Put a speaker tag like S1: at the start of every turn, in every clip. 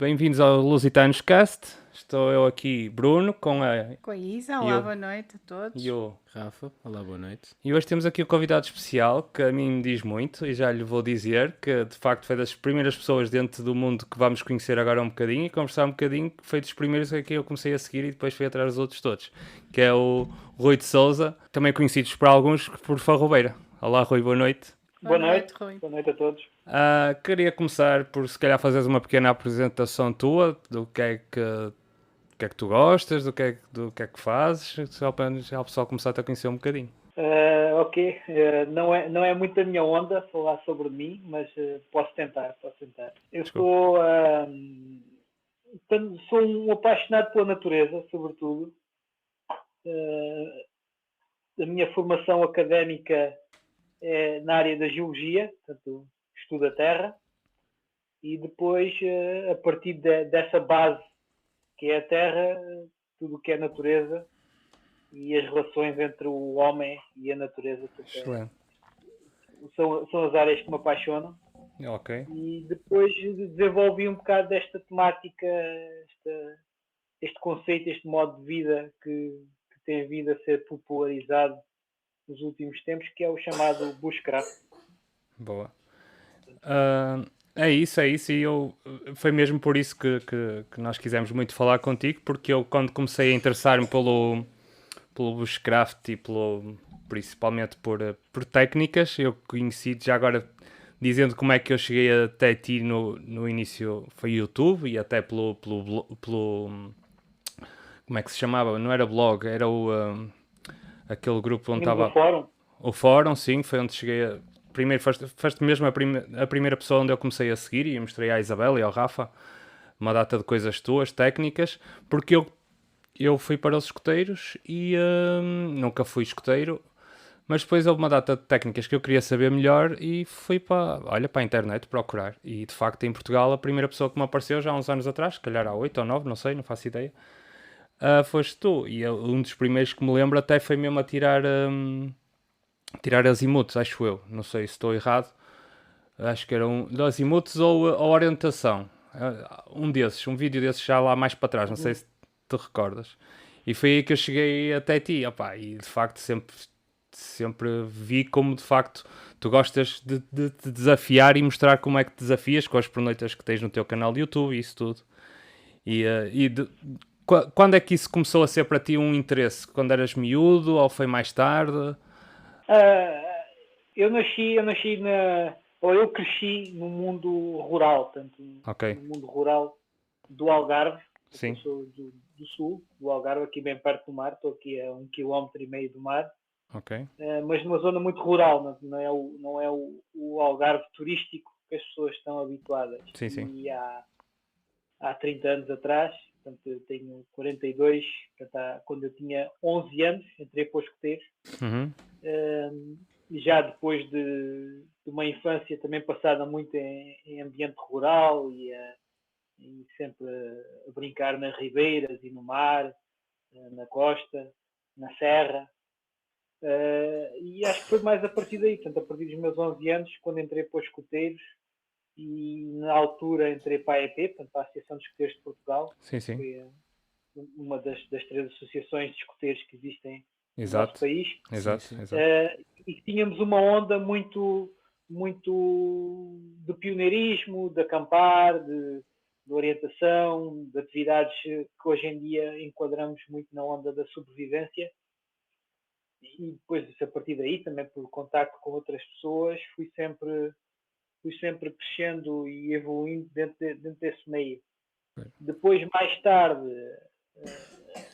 S1: Bem-vindos ao Lusitanos Cast. Estou eu aqui, Bruno, com
S2: Com a Isa,
S1: e
S2: olá,
S1: o,
S2: boa noite a todos.
S1: e o...
S3: Rafa, olá, boa noite.
S1: E hoje temos aqui um convidado especial que a mim me diz muito e já lhe vou dizer que de facto foi das primeiras pessoas dentro do mundo que vamos conhecer agora um bocadinho e conversar um bocadinho, que foi dos primeiros a quem eu comecei a seguir e depois fui atrás dos outros todos, que é o Rui de Souza, também conhecidos por alguns por Farrobeira. Olá Rui, boa noite.
S2: Boa noite, Rui.
S4: Boa noite a todos.
S1: Queria começar por se calhar fazeres uma pequena apresentação tua, do que é que tu gostas, do que é que fazes, só para o pessoal começar a conhecer um bocadinho.
S4: Ok, não é muito a minha onda falar sobre mim, mas posso tentar. Eu sou um apaixonado pela natureza, sobretudo. A minha formação académica é na área da geologia, portanto, estudo a Terra, e depois, a partir dessa base que é a Terra, tudo o que é natureza e as relações entre o homem e a natureza.
S1: Excelente.
S4: São as áreas que me apaixonam.
S1: Ok.
S4: E depois desenvolvi um bocado desta temática, este conceito, este modo de vida que tem vindo a ser popularizado nos últimos tempos, que é o chamado bushcraft.
S1: Boa. É isso, e foi mesmo por isso que nós quisemos muito falar contigo, porque eu quando comecei a interessar-me pelo bushcraft e principalmente por técnicas, eu conheci já agora, dizendo como é que eu cheguei até ti no início, foi YouTube e até pelo como é que se chamava? Não era blog, era aquele grupo onde estava...
S4: O fórum.
S1: O fórum, sim, foi onde cheguei primeiro, foste mesmo a primeira pessoa onde eu comecei a seguir e mostrei à Isabel e ao Rafa uma data de coisas tuas, técnicas, porque eu fui para os escoteiros e nunca fui escoteiro, mas depois houve uma data de técnicas que eu queria saber melhor e fui para a internet procurar. E de facto em Portugal a primeira pessoa que me apareceu já há uns anos atrás, se calhar há 8 ou 9, não sei, não faço ideia, foste tu. E um dos primeiros que me lembro até foi mesmo a tirar azimuths, acho eu. Não sei se estou errado. Acho que era de azimuths ou a orientação. Um vídeo desses já lá mais para trás, não sei se te recordas. E foi aí que eu cheguei até ti, opá, e de facto sempre vi como de facto tu gostas de te desafiar e mostrar como é que te desafias com as pernoitas que tens no teu canal de YouTube e isso tudo. Quando é que isso começou a ser para ti um interesse? Quando eras miúdo ou foi mais tarde?
S4: Eu cresci no mundo rural, portanto,
S1: Ok.
S4: no mundo rural do Algarve.
S1: Sim.
S4: Eu sou do sul, do Algarve, aqui bem perto do mar, estou aqui a 1,5 km do mar.
S1: Ok.
S4: Mas numa zona muito rural, não é o Algarve turístico que as pessoas estão habituadas.
S1: Sim.
S4: E há 30 anos atrás, portanto eu tenho 42, portanto, quando eu tinha 11 anos, entrei para os escoteiros.
S1: Uhum.
S4: Já depois de uma infância também passada muito em ambiente rural e sempre a brincar nas ribeiras e no mar, na costa, na serra. E acho que foi mais a partir daí, portanto, a partir dos meus 11 anos, quando entrei para os escoteiros, e na altura entrei para a AEP, portanto, para a Associação de Escoteiros de Portugal.
S1: Sim.
S4: Foi uma das 3 associações de escoteiros que existem no
S1: Exato.
S4: nosso país.
S1: Exato.
S4: E tínhamos uma onda muito de pioneirismo, de acampar, de orientação, de atividades que hoje em dia enquadramos muito na onda da sobrevivência. E depois, a partir daí, também por contacto com outras pessoas, fui sempre crescendo e evoluindo dentro desse meio. Depois, mais tarde,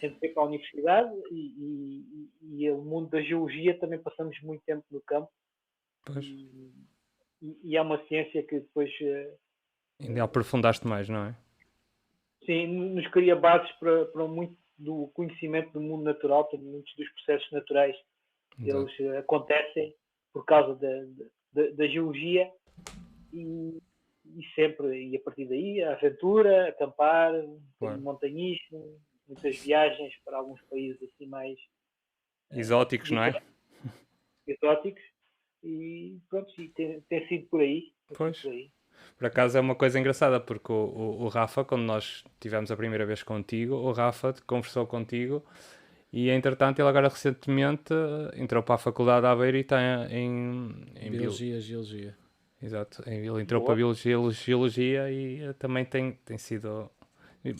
S4: entrei para a universidade e o mundo da geologia também passamos muito tempo no campo. E é uma ciência que depois...
S1: ainda aprofundaste mais, não é?
S4: Sim, nos cria bases para muito do conhecimento do mundo natural, para muitos dos processos naturais. Exato. Eles acontecem por causa da geologia e sempre, e a partir daí, a aventura, acampar, montanhismo, muitas viagens para alguns países assim mais
S1: exóticos, não é?
S4: Exóticos, e pronto, tem sido por aí.
S1: Pois. Por acaso é uma coisa engraçada, porque o Rafa, quando nós tivemos a primeira vez contigo, o Rafa conversou contigo e, entretanto, ele agora recentemente entrou para a faculdade de Aveiro e está em
S3: Biologia, geologia.
S1: Exato, ele entrou
S4: Boa.
S1: para Geologia e também tem sido...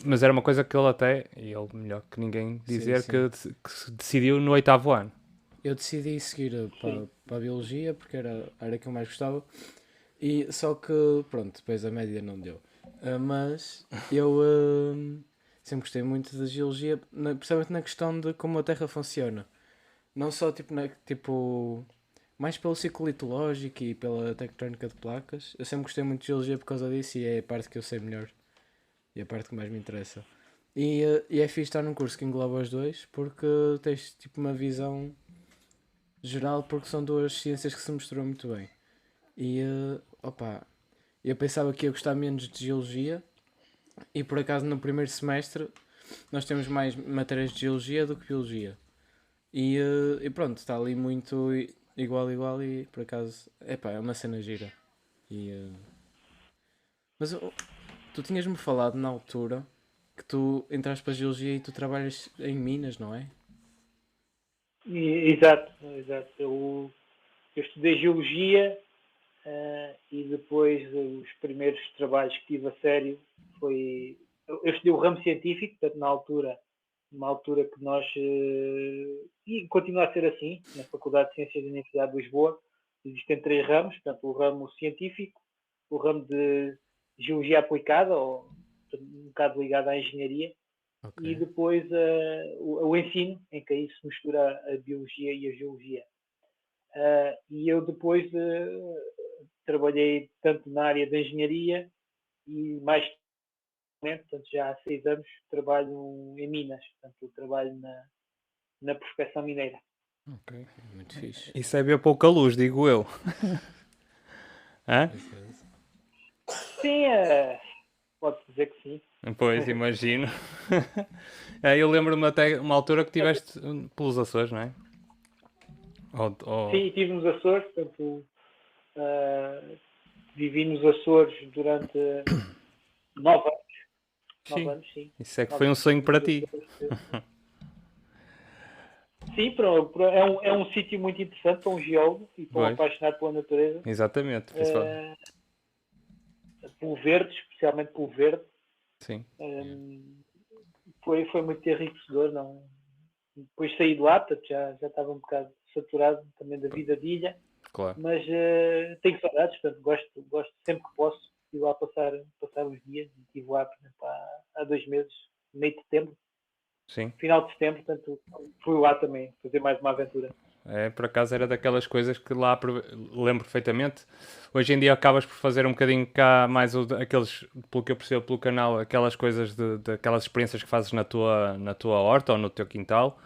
S1: Mas era uma coisa que ele até, e ele melhor que ninguém dizer,
S3: sim.
S1: que se decidiu no 8º ano.
S3: Eu decidi seguir para a Biologia porque era a área que eu mais gostava. E só que, pronto, depois a média não deu. Mas eu sempre gostei muito da geologia, principalmente na questão de como a Terra funciona. Não só tipo mais pelo ciclo litológico e pela tectónica de placas. Eu sempre gostei muito de geologia por causa disso e é a parte que eu sei melhor. E a parte que mais me interessa. E é fixe estar num curso que engloba os dois porque tens tipo uma visão geral porque são duas ciências que se misturam muito bem. E opa, eu pensava que ia gostar menos de geologia e por acaso no primeiro semestre nós temos mais matérias de geologia do que biologia. E pronto, está ali muito igual e por acaso é uma cena gira. E, mas tu tinhas-me falado na altura que tu entraste para a geologia e tu trabalhas em Minas, não é?
S4: Exato. Eu estudei geologia e depois os primeiros trabalhos que tive a sério foi... Eu estudei o ramo científico, portanto, numa altura que nós... e continua a ser assim, na Faculdade de Ciências da Universidade de Lisboa, existem 3 ramos, portanto, o ramo científico, o ramo de geologia aplicada, ou um bocado ligado à engenharia,
S3: Okay.
S4: e depois o ensino, em que aí se mistura a biologia e a geologia. E eu depois trabalhei tanto na área da engenharia e mais portanto, já há 6 anos trabalho em Minas, portanto, eu trabalho na prospecção mineira.
S3: Ok, muito fixe.
S1: Isso é ver pouca luz, digo eu. Hã?
S4: Sim, pode dizer que sim.
S1: Pois, imagino. Eu lembro-me até uma altura que tiveste pelos Açores, não é?
S4: Sim, estive nos Açores, portanto, vivi nos Açores durante 9 anos. 9 anos, sim.
S1: Isso é que foi um sonho para ti.
S4: Sim, é um sítio muito interessante para um geólogo e para um apaixonado pela natureza.
S1: Exatamente.
S4: Pelo verde, especialmente pelo verde.
S1: Sim.
S4: Foi muito enriquecedor. Não? Depois saí de lá, portanto, já estava um bocado saturado também da vida de ilha.
S1: Claro.
S4: Mas tenho saudades, portanto, gosto sempre que posso ir lá passar uns dias. Estive lá, por exemplo, há 2 meses, meio de setembro.
S1: Sim.
S4: Final de setembro, portanto, fui lá também fazer mais uma aventura.
S1: Por acaso era daquelas coisas que lá lembro perfeitamente. Hoje em dia acabas por fazer um bocadinho cá mais aqueles, pelo que eu percebo pelo canal, aquelas coisas aquelas experiências que fazes na tua horta ou no teu quintal.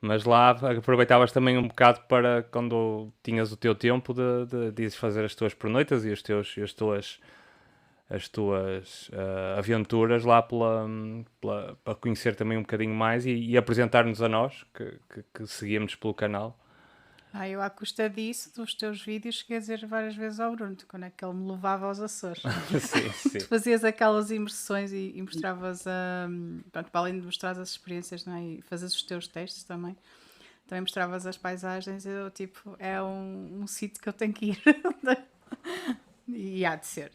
S1: Mas lá aproveitavas também um bocado para quando tinhas o teu tempo de fazer as tuas pernoitas e as tuas aventuras lá para conhecer também um bocadinho mais e apresentar-nos a nós que seguíamos pelo canal.
S2: Eu, à custa disso, dos teus vídeos, cheguei a dizer várias vezes ao Bruno quando é que ele me levava aos Açores.
S1: Sim.
S2: Tu fazias aquelas imersões e mostravas, pronto, para além de mostrar as experiências, não é? E fazias os teus testes também mostravas as paisagens. Eu, tipo, é um sítio que eu tenho que ir. E há de ser.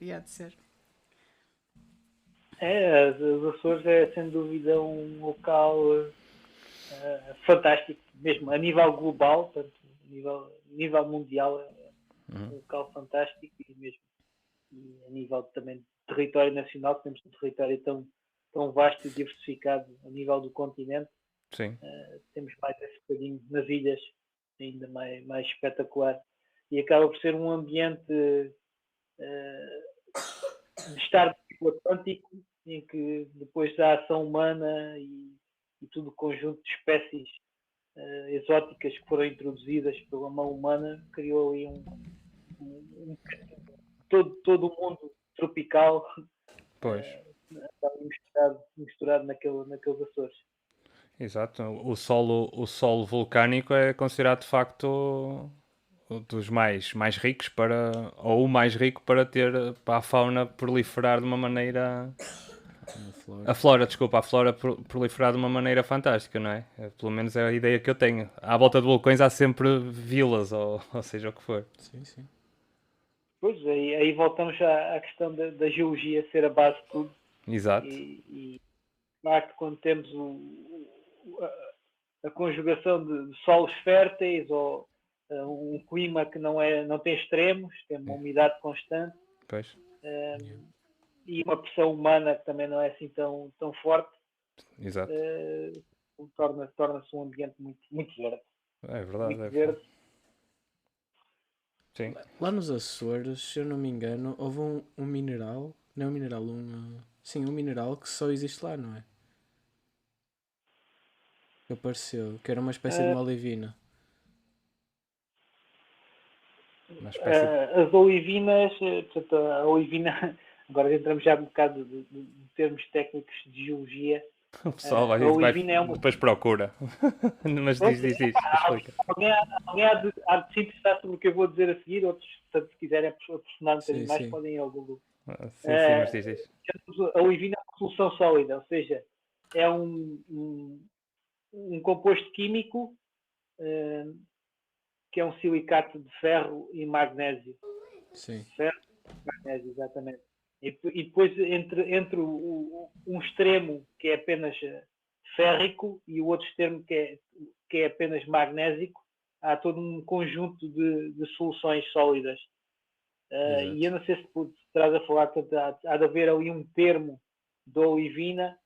S4: Os Açores é sem dúvida um local fantástico, mesmo a nível global, portanto, a nível mundial é um local fantástico e a nível também de território nacional, que temos um território tão vasto e diversificado a nível do continente.
S1: Sim.
S4: Temos mais esse bocadinho nas ilhas, ainda mais espetacular. E acaba por ser um ambiente de estar no Atlântico, em que depois da ação humana e todo o conjunto de espécies exóticas que foram introduzidas pela mão humana, criou ali todo o mundo tropical misturado naqueles Açores.
S1: Exato. O solo vulcânico é considerado de facto dos mais ricos ou o mais rico para ter para a fauna proliferar de uma maneira. A flora proliferar de uma maneira fantástica, não é? Pelo menos é a ideia que eu tenho. À volta de vulcões há sempre vilas, ou seja o que for.
S3: Sim.
S4: Pois, aí voltamos à questão da geologia ser a base de tudo.
S1: Exato.
S4: E claro que quando temos a conjugação de solos férteis ou um clima que não tem extremos, tem uma umidade constante,
S1: Pois.
S4: e uma pressão humana que também não é assim tão forte,
S1: Exato.
S4: torna-se um ambiente muito, muito verde.
S1: É verdade.
S4: Muito verde.
S1: Sim.
S3: Lá nos Açores, se eu não me engano, houve um mineral, não é um mineral, um mineral que só existe lá, não é? Que apareceu, que era uma espécie de uma olivina.
S1: Uma espécie de...
S4: As olivinas, portanto, a olivina, agora entramos já um bocado de termos técnicos de geologia.
S1: O pessoal vai depois procura. Mas diz, explica.
S4: Alguém há de se interessar sobre o que eu vou dizer a seguir, outros, portanto, se quiserem aprofundar um bocadinho mais, podem ir ao Google.
S1: Sim, mas diz.
S4: A olivina é uma solução sólida, ou seja, é um composto químico que é um silicato de ferro e magnésio.
S3: Sim.
S4: Ferro e magnésio, exatamente. E depois, entre um extremo que é apenas férrico e o outro extremo que é apenas magnésico, há todo um conjunto de soluções sólidas. E eu não sei se estás a falar, portanto, há de haver ali um termo da olivina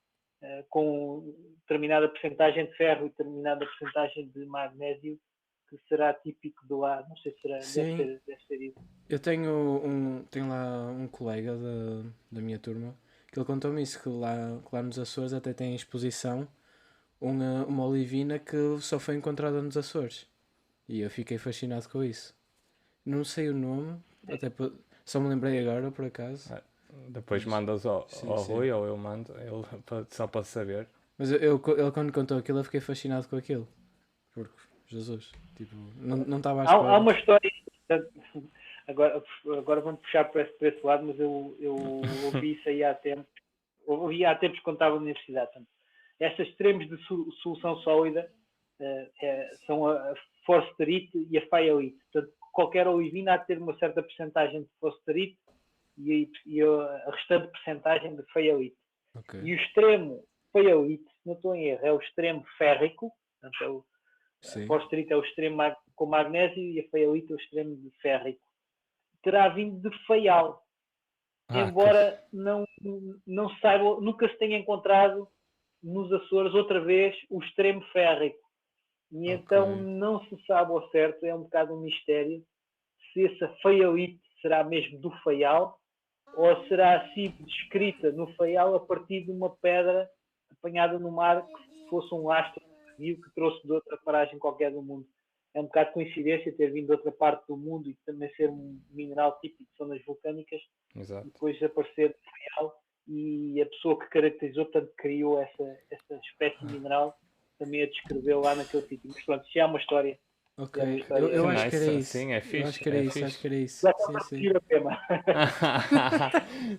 S4: com determinada percentagem de ferro e determinada percentagem de magnésio, que será típico do ar. Não sei se será, deve ser isso.
S3: Eu tenho lá um colega da minha turma que ele contou-me isso, que lá nos Açores até tem exposição uma olivina que só foi encontrada nos Açores. E eu fiquei fascinado com isso. Não sei o nome, só me lembrei agora, por acaso.
S1: Depois mandas ao Rui, ou eu mando, só para saber.
S3: Mas ele quando contou aquilo, eu fiquei fascinado com aquilo. Porque, Jesus, tipo, não estava à espera.
S4: Há uma história, agora vamos puxar para esse lado, mas eu ouvi isso aí há tempos. Ouvi há tempos quando estava na universidade. Portanto, estas extremos de solução sólida são a forsterite e a faialite. Portanto, qualquer olivina há de ter uma certa percentagem de forsterite e a restante percentagem de faialite.
S3: Okay.
S4: E o extremo faialite, se não estou em erro, é o extremo férrico. Portanto, a forsterite é o extremo com magnésio e a faialite é o extremo de férrico. Terá vindo de faial. Embora não se saiba, nunca se tenha encontrado nos Açores outra vez o extremo férrico. E então não se sabe ao certo, é um bocado um mistério, se essa faialite será mesmo do faial ou será sido descrita no faial a partir de uma pedra apanhada no mar que fosse um lastro que trouxe de outra paragem qualquer do mundo. É um bocado de coincidência ter vindo de outra parte do mundo e também ser um mineral típico de zonas vulcânicas.
S1: Exato.
S4: E depois aparecer no faial, e a pessoa que caracterizou, portanto, criou essa espécie mineral, também a descreveu lá naquele sítio. Mas pronto, já é uma história.
S3: Ok, eu acho que era isso.
S1: Sim, é fixe.
S3: Eu acho que era isso.
S4: Já está a seguir a tema.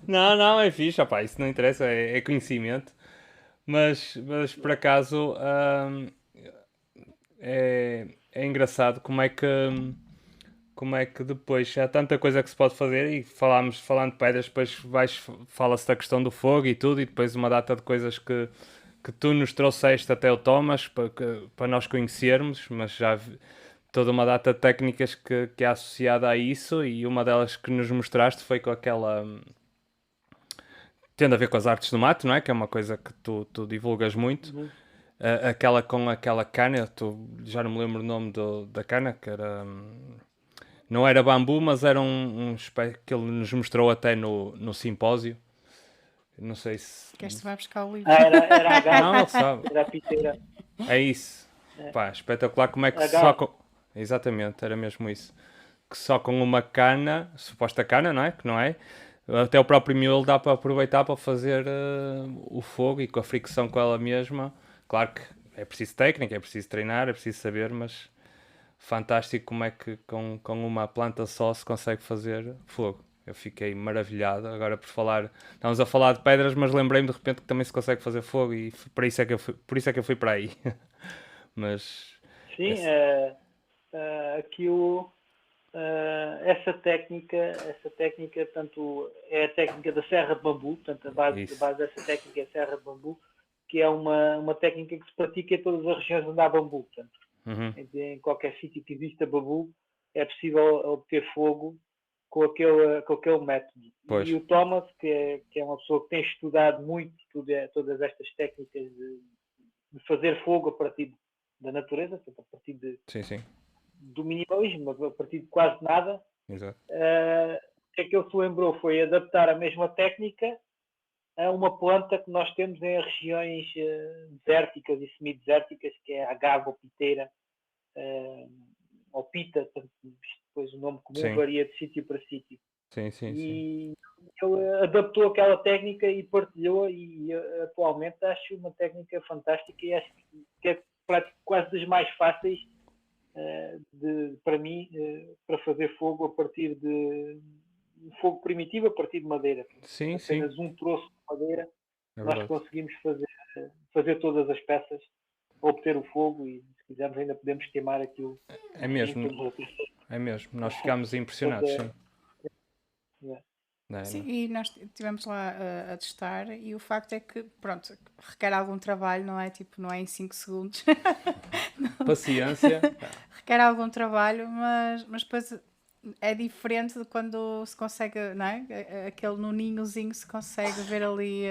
S1: Não, é fixe, opá, isso não interessa, é conhecimento. Mas por acaso é engraçado como é que depois há tanta coisa que se pode fazer e falando de pedras, depois fala-se da questão do fogo e tudo, e depois uma data de coisas que tu nos trouxeste até o Thomas para nós conhecermos, mas já toda uma data de técnicas que é associada a isso, e uma delas que nos mostraste foi com aquela... tendo a ver com as artes do mato, não é? Que é uma coisa que tu divulgas muito. Aquela com aquela cana, já não me lembro o nome da cana, que era... não era bambu, mas era um espécie que ele nos mostrou até no simpósio. Não sei se...
S2: Queres tu vai buscar o livro?
S4: Era a gata.
S1: Não, ele sabe.
S4: Era a piteira.
S1: É isso. Pá, espetacular como é que
S4: H.
S1: só com... Exatamente, era mesmo isso. Que só com uma cana, suposta cana, não é? Que não é? Até o próprio miolo dá para aproveitar para fazer o fogo, e com a fricção com ela mesma. Claro que é preciso técnica, é preciso treinar, é preciso saber, mas fantástico como é que com uma planta só se consegue fazer fogo. Eu fiquei maravilhado. Agora estamos a falar de pedras, mas lembrei-me de repente que também se consegue fazer fogo e por isso é que eu fui para aí. Mas
S4: Sim, aquilo, essa técnica, tanto é a técnica da serra de bambu, portanto a base dessa técnica é a serra de bambu, que é uma técnica que se pratica em todas as regiões onde há bambu. Portanto, em qualquer sítio que exista bambu, é possível obter fogo com aquele método.
S1: Pois.
S4: E o Thomas, que é uma pessoa que tem estudado muito todas estas técnicas de fazer fogo a partir da natureza, portanto, a partir do minimalismo, a partir de quase nada,
S1: Exato.
S4: o que é que ele se lembrou foi adaptar a mesma técnica a uma planta que nós temos em regiões desérticas e semidesérticas, que é a agave ou piteira, ou pita, depois o nome comum varia de sítio para sítio.
S1: Sim.
S4: Ele adaptou aquela técnica e partilhou, e atualmente acho uma técnica fantástica e acho que é quase das mais fáceis para mim, para fazer fogo a partir de fogo primitivo a partir de madeira. Apenas um troço de madeira, nós conseguimos fazer todas as peças, obter o fogo, e se quisermos ainda podemos queimar aquilo.
S1: É mesmo. Nós ficámos impressionados, sim.
S2: Sim, e nós estivemos lá a testar, e o facto é que, pronto, requer algum trabalho, não é? Tipo, não é em 5 segundos.
S1: Paciência.
S2: Requer algum trabalho, mas depois é diferente de quando se consegue, não é? Aquele no ninhozinho se consegue ver ali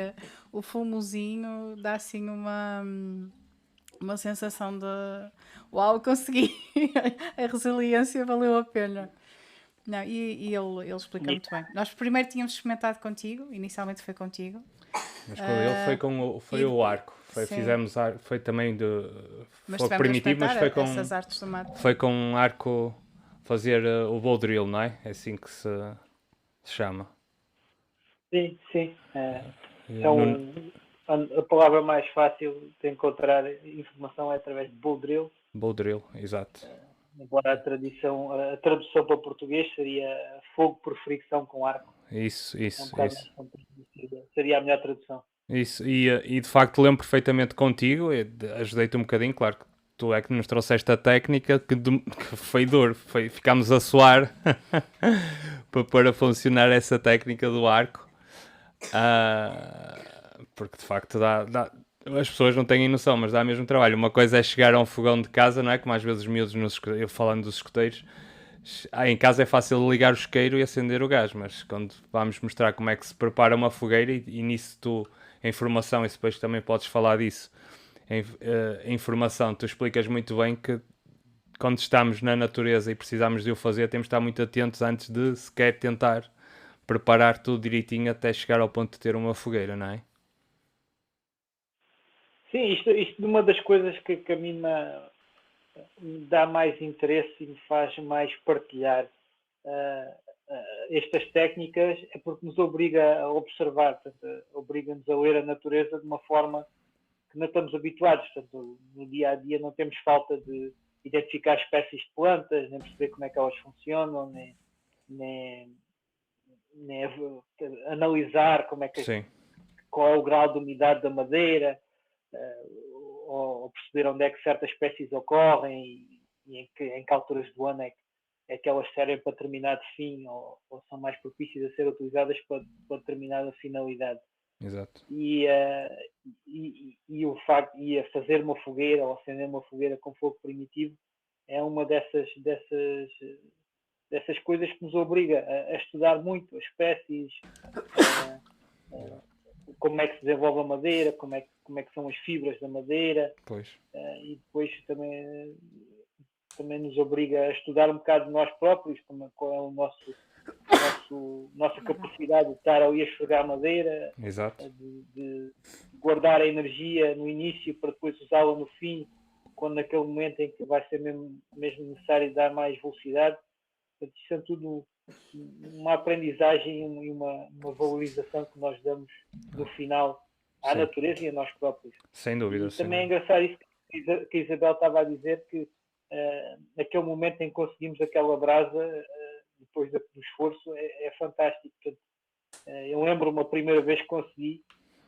S2: o fumozinho, dá assim uma sensação de uau, consegui! A resiliência valeu a pena. Não, e ele explica muito bem. Nós primeiro tínhamos experimentado contigo, inicialmente foi contigo.
S1: Mas com ele foi o arco. Fizemos arco, foi também de fogo primitivo, mas foi com um arco, fazer o bow drill, não é? É assim que se chama.
S4: Sim. A palavra mais fácil de encontrar informação é através de bow drill.
S1: Bow drill, exato.
S4: Embora a tradução para português seria fogo por fricção com arco.
S1: Isso.
S4: Seria a melhor tradução.
S1: Isso, e de facto lembro perfeitamente contigo, ajudei-te um bocadinho, claro que tu é que nos trouxeste a técnica, que foi duro, ficámos a suar para pôr a funcionar essa técnica do arco, porque de facto as pessoas não têm noção, mas dá mesmo trabalho. Uma coisa é chegar a um fogão de casa, não é? Como às vezes os miúdos, eu falando dos escoteiros, em casa é fácil ligar o isqueiro e acender o gás, mas quando vamos mostrar como é que se prepara uma fogueira, e nisso tu, em formação, e depois também podes falar disso, em formação, tu explicas muito bem que quando estamos na natureza e precisamos de o fazer, temos de estar muito atentos antes de sequer tentar preparar tudo direitinho até chegar ao ponto de ter uma fogueira, não é?
S4: Sim, isto é uma das coisas que a mim me dá mais interesse e me faz mais partilhar estas técnicas, é porque nos obriga a observar, portanto, obriga-nos a ler a natureza de uma forma que não estamos habituados. Portanto, no dia a dia não temos falta de identificar espécies de plantas, nem perceber como é que elas funcionam, nem analisar qual é o grau de umidade da madeira, ou perceber onde é que certas espécies ocorrem e em que alturas do ano é que elas servem para determinado fim, ou são mais propícias a ser utilizadas para determinada finalidade.
S1: Exato.
S4: E o facto de fazer uma fogueira ou acender uma fogueira com fogo primitivo é uma dessas coisas que nos obriga a estudar muito as espécies, como é que se desenvolve a madeira, como é que são as fibras da madeira.
S1: Pois.
S4: E depois também nos obriga a estudar um bocado de nós próprios, qual é nossa capacidade de estar ali a esfregar madeira.
S1: Exato.
S4: De guardar a energia no início para depois usá-la no fim, quando naquele momento em que vai ser mesmo necessário dar mais velocidade. Portanto, isto é tudo uma aprendizagem e uma valorização que nós damos no final à natureza e a nós próprios.
S1: Sem dúvida.
S4: E também é engraçado isso que a Isabel estava a dizer, que aquele momento em que conseguimos aquela brasa, depois do esforço, é fantástico. Portanto, eu lembro-me a primeira vez que consegui,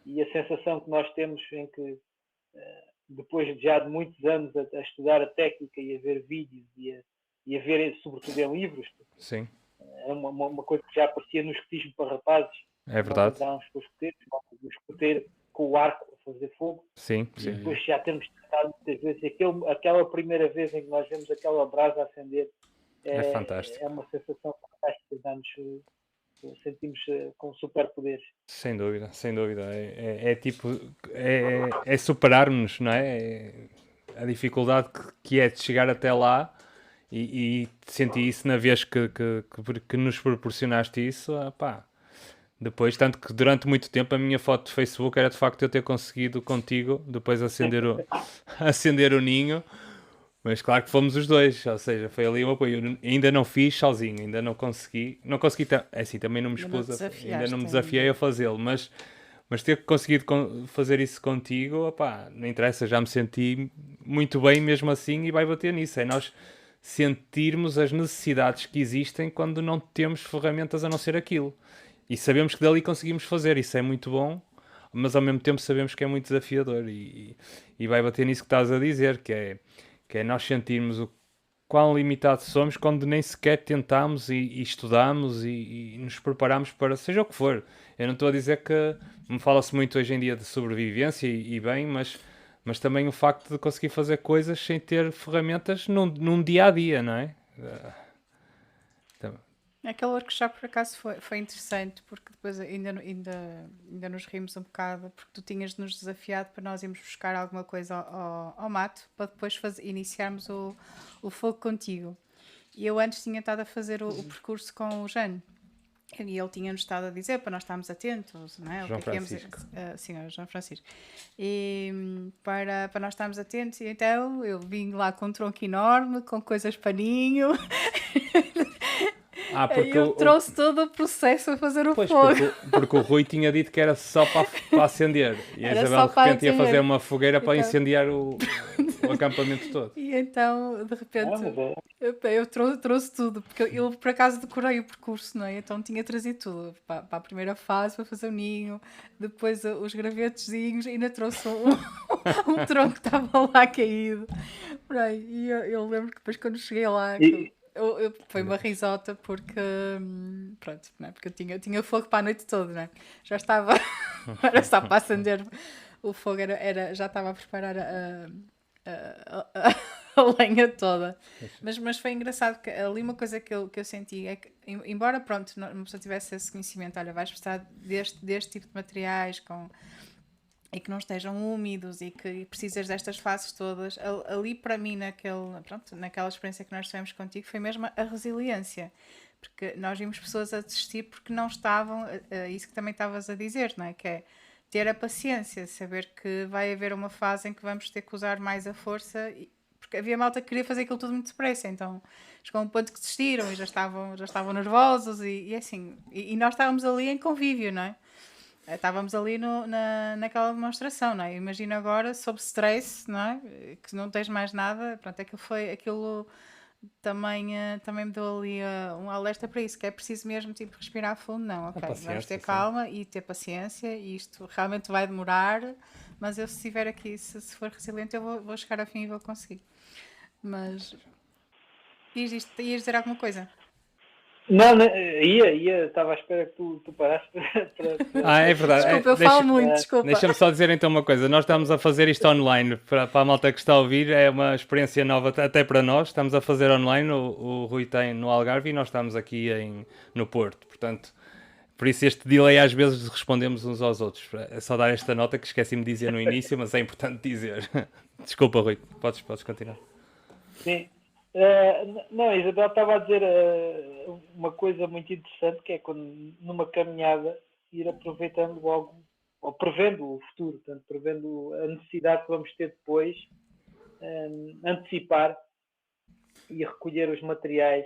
S4: e a sensação que nós temos em que, depois já de muitos anos a estudar a técnica e a ver vídeos e a ver, sobretudo em livros,
S1: Sim,
S4: é uma coisa que já aparecia no escotismo para rapazes.
S1: é
S4: Nós
S1: verdade.
S4: andávamos com o escoteiro com o arco a fazer fogo,
S1: Sim,
S4: e
S1: sim.
S4: depois já temos testado muitas vezes. Aquela primeira vez em que nós vemos aquela brasa acender
S1: É fantástico.
S4: é uma sensação fantástica, sentimos com superpoderes.
S1: Sem dúvida, sem dúvida. Tipo, é superarmos, não é? A dificuldade que é de chegar até lá e senti isso na vez que nos proporcionaste isso, pá. Depois, tanto que durante muito tempo a minha foto de Facebook era de facto eu ter conseguido contigo depois acender o ninho. Mas claro que fomos os dois, ou seja, foi ali um apoio. Eu ainda não fiz sozinho, ainda não consegui. Não consegui, é assim, também não me
S2: Ainda não
S1: expus,
S2: desafiaste
S1: ainda não me
S2: ainda.
S1: desafiei a fazê-lo, mas ter conseguido fazer isso contigo, opá, não interessa, já me senti muito bem mesmo assim e vai bater nisso. É nós sentirmos as necessidades que existem quando não temos ferramentas a não ser aquilo. E sabemos que dali conseguimos fazer, isso é muito bom, mas ao mesmo tempo sabemos que é muito desafiador e vai bater nisso que estás a dizer, que é nós sentirmos o quão limitados somos quando nem sequer tentamos e estudamos e nos preparamos para seja o que for. Eu não estou a dizer que me fala-se muito hoje em dia de sobrevivência e bem, mas também o facto de conseguir fazer coisas sem ter ferramentas num dia a dia, não é?
S2: Aquele workshop por acaso foi interessante porque depois ainda nos rimos um bocado porque tu tinhas nos desafiado para nós irmos buscar alguma coisa ao mato para depois iniciarmos o fogo contigo. E eu antes tinha estado a fazer o percurso com o Jane. E ele tinha-nos estado a dizer para nós estarmos atentos, não é?
S1: João Francisco.
S2: Sim, o João Francisco. E para nós estarmos atentos, e então eu vim lá com um tronco enorme, com coisas paninho.
S1: Porque
S2: eu trouxe todo o processo a fazer o
S1: pois,
S2: fogo.
S1: porque o Rui tinha dito que era só para acender. E a
S2: Era
S1: Isabel
S2: só
S1: de
S2: para
S1: repente ia
S2: acender.
S1: fazer uma fogueira para
S2: Então-
S1: incendiar o acampamento todo.
S2: E então, de repente,
S4: Mas
S2: eu trouxe tudo, porque eu por acaso decorei o percurso, não é? Então tinha trazido tudo para a primeira fase, para fazer o ninho, depois os gravetezinhos, ainda trouxe um tronco que estava lá caído. Por aí. E eu lembro que depois quando cheguei lá, foi uma risota porque, pronto, não é? Porque eu tinha fogo para a noite toda, não é? Já estava, era só para acender o fogo, já estava a preparar a lenha toda. Mas foi engraçado que ali uma coisa que eu senti é que, embora pronto, uma pessoa tivesse esse conhecimento, olha, vais precisar deste tipo de materiais e que não estejam úmidos e que precisas destas fases todas, ali para mim naquela experiência que nós tivemos contigo foi mesmo a resiliência, porque nós vimos pessoas a desistir porque não estavam, isso que também estavas a dizer, não é? Que é ter a paciência, saber que vai haver uma fase em que vamos ter que usar mais a força, porque havia malta que queria fazer aquilo tudo muito depressa, então chegou um ponto que desistiram e já estavam nervosos e assim, e nós estávamos ali em convívio, não é? Estávamos ali naquela demonstração, não é? Imagino agora, sob stress, não é? Que não tens mais nada, pronto, aquilo também me deu ali um alerta para isso, que é preciso mesmo tipo respirar fundo, não, ok, vamos ter calma e ter paciência, e isto realmente vai demorar, mas eu se estiver aqui, se for resiliente, eu vou chegar ao fim e vou conseguir. Mas ias dizer alguma coisa?
S4: não, estava à espera que tu parasses para
S1: É verdade.
S2: Desculpa, eu falo muito, desculpa.
S1: Deixa-me só dizer então uma coisa. Nós estamos a fazer isto online para a malta que está a ouvir. É uma experiência nova até para nós. Estamos a fazer online. O Rui tem no Algarve e nós estamos aqui no Porto. Portanto, por isso este delay às vezes respondemos uns aos outros. É só dar esta nota que esqueci-me de dizer no início, mas é importante dizer. Desculpa, Rui. Podes continuar.
S4: Sim. Não, a Isabel estava a dizer uma coisa muito interessante, que é quando numa caminhada ir aproveitando logo, ou prevendo o futuro, portanto, prevendo a necessidade que vamos ter depois, antecipar e recolher os materiais.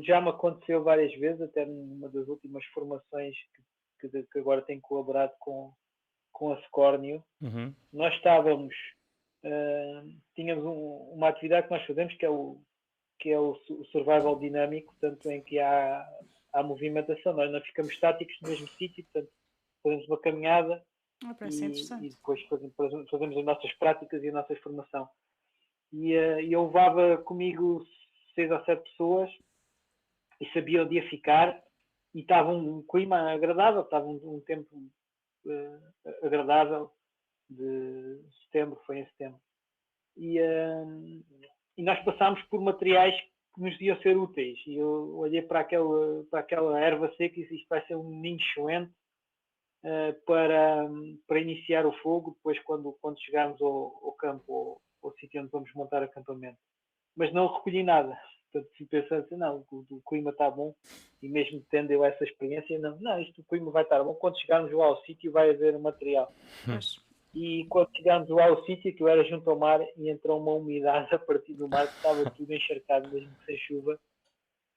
S4: Já me aconteceu várias vezes, até numa das últimas formações que agora tenho colaborado com a Scornio.
S1: Uhum.
S4: Nós estávamos tínhamos uma atividade que nós fazemos que é o survival dinâmico, portanto, em que há movimentação. Nós não ficamos estáticos no mesmo sítio, portanto, fazemos uma caminhada
S2: Parece
S4: e
S2: interessante.
S4: depois fazemos as nossas práticas e a nossa formação. E eu levava comigo 6 ou 7 pessoas e sabia onde ia ficar e estava um clima agradável, estava um tempo agradável de setembro, foi em setembro. E nós passámos por materiais que nos deviam ser úteis. E eu olhei para aquela erva seca e disse, isto vai ser um ninho excelente para iniciar o fogo, depois quando chegarmos ao campo, ao sítio onde vamos montar acampamento. Mas não recolhi nada. Portanto, se pensando assim, não, o clima está bom, e mesmo tendo eu essa experiência, não, o clima vai estar bom. Quando chegarmos lá ao sítio vai haver material.
S2: Pois.
S4: E quando chegámos lá ao sítio, que eu era junto ao mar, e entrou uma umidade a partir do mar, que estava tudo encharcado, mesmo que sem chuva.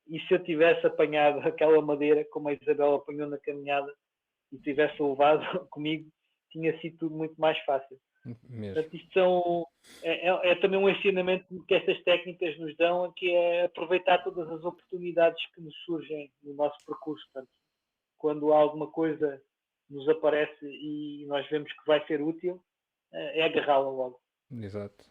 S4: E se eu tivesse apanhado aquela madeira, como a Isabel apanhou na caminhada, e tivesse levado comigo, tinha sido tudo muito mais fácil.
S1: Mesmo.
S4: Portanto, isto é também um ensinamento que estas técnicas nos dão, que é aproveitar todas as oportunidades que nos surgem no nosso percurso. Portanto, quando alguma coisa nos aparece e nós vemos que vai ser útil, é agarrá-la logo.
S1: Exato.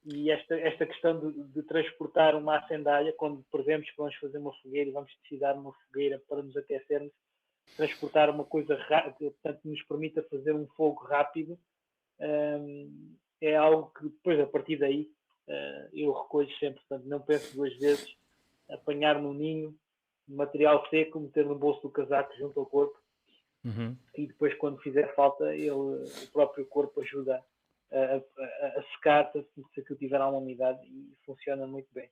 S4: E esta questão de transportar uma acendalha, quando prevemos que vamos fazer uma fogueira e vamos precisar de uma fogueira para nos aquecermos, transportar uma coisa rápida, portanto, nos permita fazer um fogo rápido, é algo que depois, a partir daí, eu recolho sempre. Portanto, não penso 2 vezes, apanhar no ninho, material seco, meter no bolso do casaco junto ao corpo, e depois, quando fizer falta, o próprio corpo ajuda a secar, se aquilo tiver alguma umidade, e funciona muito bem.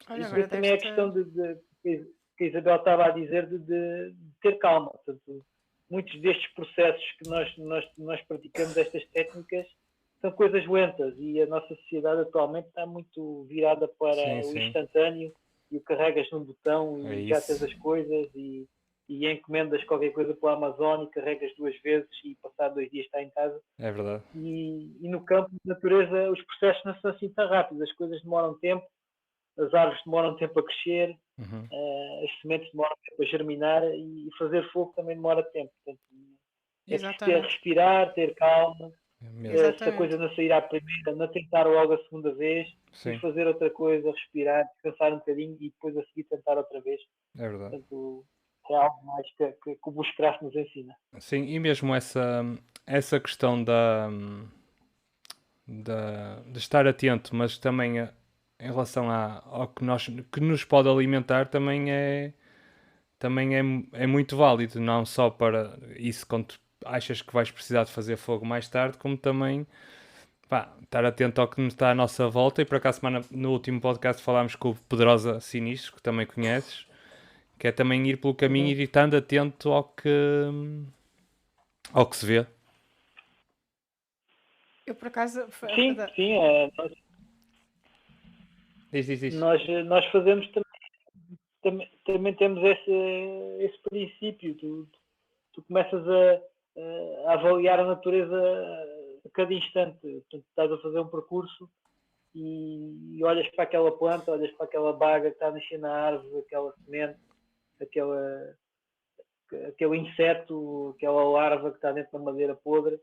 S2: Olha,
S4: E
S2: agora
S4: depois também a
S2: deste...
S4: questão que a Isabel estava a dizer de ter calma. Portanto, muitos destes processos que nós praticamos, estas técnicas, são coisas lentas, e a nossa sociedade atualmente está muito virada para o instantâneo, e o carregas num botão e já tens as coisas, e encomendas qualquer coisa pela Amazon e carregas 2 vezes e passado 2 dias está em casa.
S1: É verdade.
S4: E no campo de natureza os processos não são assim tão rápidos, as coisas demoram tempo, as árvores demoram tempo a crescer, as sementes demoram tempo a germinar, e fazer fogo também demora tempo. Portanto, é preciso respirar, ter calma. Se a coisa não sair à primeira, não tentar logo a segunda vez, e fazer outra coisa, respirar, descansar um bocadinho e depois a seguir tentar outra vez.
S1: É verdade.
S4: Portanto, é algo mais que o Bushcraft nos ensina.
S1: Sim, e mesmo essa questão de estar atento, mas também em relação ao que nos pode alimentar, também é muito válido, não só para isso quando achas que vais precisar de fazer fogo mais tarde, como também estar atento ao que nos está à nossa volta. E por acaso, no último podcast falámos com o Pedrosa Sinistro, que também conheces, que é também ir pelo caminho e ir estando atento ao que se vê.
S2: Eu, por acaso...
S4: Sim. Nós fazemos também temos esse princípio. Tu começas a avaliar a natureza a cada instante. Portanto, estás a fazer um percurso e olhas para aquela planta, olhas para aquela baga que está a nascer na árvore, aquela semente, aquele inseto, aquela larva que está dentro da madeira podre,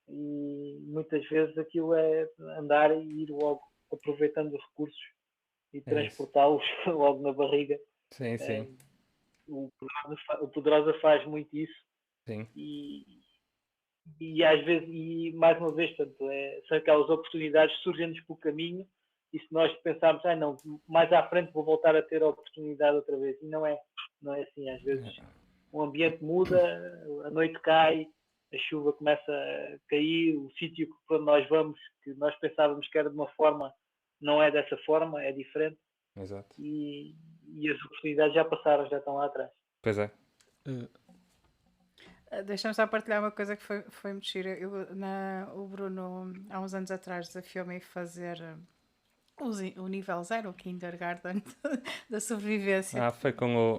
S4: e muitas vezes aquilo é andar e ir logo aproveitando os recursos e transportá-los logo na barriga.
S1: Sim.
S4: O Pedrosa faz muito isso.
S1: Sim.
S4: E às vezes, e mais uma vez, portanto, são aquelas oportunidades que surgem-nos pelo caminho, e se nós pensarmos, não, mais à frente vou voltar a ter a oportunidade outra vez, e não é assim. Às vezes o ambiente muda, a noite cai, a chuva começa a cair, o sítio para onde nós vamos, que nós pensávamos que era de uma forma, não é dessa forma, é diferente.
S1: Exato.
S4: E as oportunidades já passaram, já estão lá atrás.
S1: Pois é.
S2: Deixa-me só partilhar uma coisa que foi muito gira. O Bruno, há uns anos atrás, desafiou-me a fazer o nível 0, o kindergarten da sobrevivência.
S1: Foi com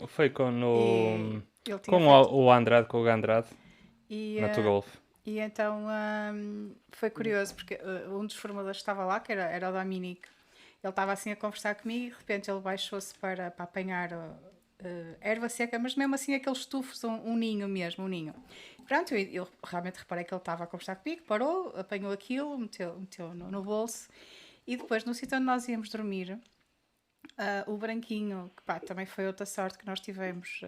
S1: o Andrade, com o Andrade,
S2: e,
S1: na Tugolf.
S2: E então foi curioso, porque um dos formadores que estava lá, que era o Dominique, ele estava assim a conversar comigo e de repente ele baixou-se para apanhar erva seca, mas mesmo assim aqueles tufos, um ninho mesmo, um ninho. Pronto, eu realmente reparei que ele estava a conversar comigo, parou, apanhou aquilo, meteu no bolso e depois no sítio onde nós íamos dormir, o branquinho, que pá, também foi outra sorte que nós tivemos.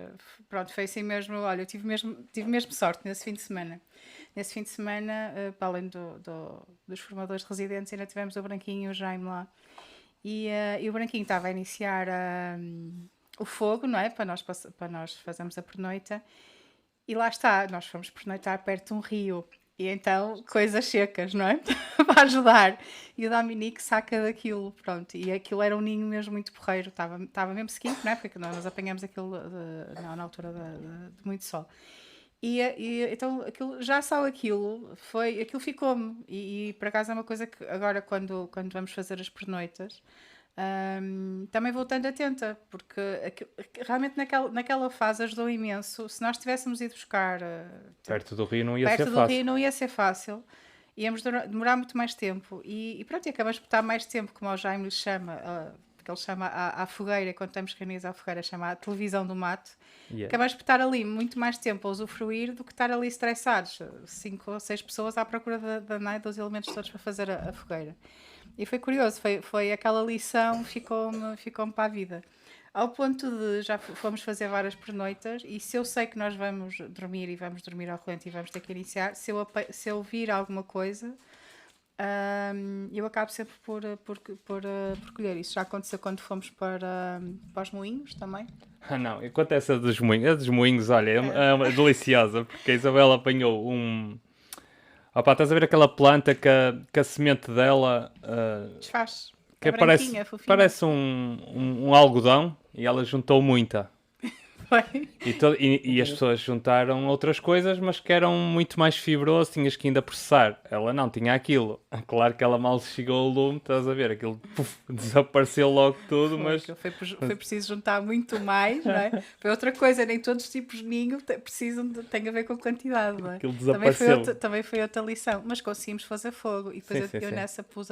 S2: Pronto, foi assim mesmo. Olha, eu tive mesmo sorte nesse fim de semana. Nesse fim de semana, para além dos formadores residentes, ainda tivemos o branquinho e o Jaime lá. E o branquinho estava a iniciar o fogo, não é? Para nós fazermos a pernoita. E lá está, nós fomos pernoitar perto de um rio. E então, coisas secas, não é? Para ajudar. E o Dominique saca daquilo, pronto. E aquilo era um ninho mesmo muito porreiro. Estava mesmo sequinho, não é? Porque nós apanhamos aquilo na altura de muito sol. Então, já só aquilo ficou-me. E por acaso é uma coisa que agora, quando vamos fazer as pernoitas, também vou estando atenta, porque realmente naquela fase ajudou imenso. Se nós tivéssemos ido buscar
S1: Perto do rio não ia
S2: perto
S1: ser
S2: do
S1: fácil.
S2: rio, não ia ser fácil. Íamos demorar muito mais tempo. E pronto, e acabamos por estar mais tempo, como o Jaime lhe chama, que ele chama à fogueira, quando estamos reunidos à fogueira, chama a televisão do mato.
S1: Yeah.
S2: Acabamos por estar ali muito mais tempo a usufruir do que estar ali estressados. 5 ou 6 pessoas à procura dos elementos todos para fazer a fogueira. E foi curioso, foi aquela lição, ficou-me para a vida. Ao ponto de já fomos fazer várias pernoitas e se eu sei que nós vamos dormir e vamos dormir ao relento e vamos ter que iniciar, se eu vir alguma coisa, eu acabo sempre por colher. Isso já aconteceu quando fomos para os moinhos também.
S1: Não, enquanto essa dos moinhos, a dos moinhos, olha, é deliciosa, porque a Isabela apanhou um... Opa, estás a ver aquela planta que a semente dela...
S2: Desfaz.
S1: que
S2: branquinha, fofinha.
S1: parece um algodão e ela juntou muita.
S2: Foi.
S1: E as pessoas juntaram outras coisas, mas que eram muito mais fibroso, tinhas que ainda processar. Ela não tinha aquilo. Claro que ela mal chegou ao lume, estás a ver, aquilo desapareceu logo tudo, mas...
S2: Foi preciso juntar muito mais, não é? Foi outra coisa, nem todos os tipos de ninho têm a ver com quantidade, não é?
S1: Aquilo desapareceu.
S2: Também foi outra lição, mas conseguimos fazer fogo. E depois
S1: Sim,
S2: eu
S1: sim.
S2: nessa pus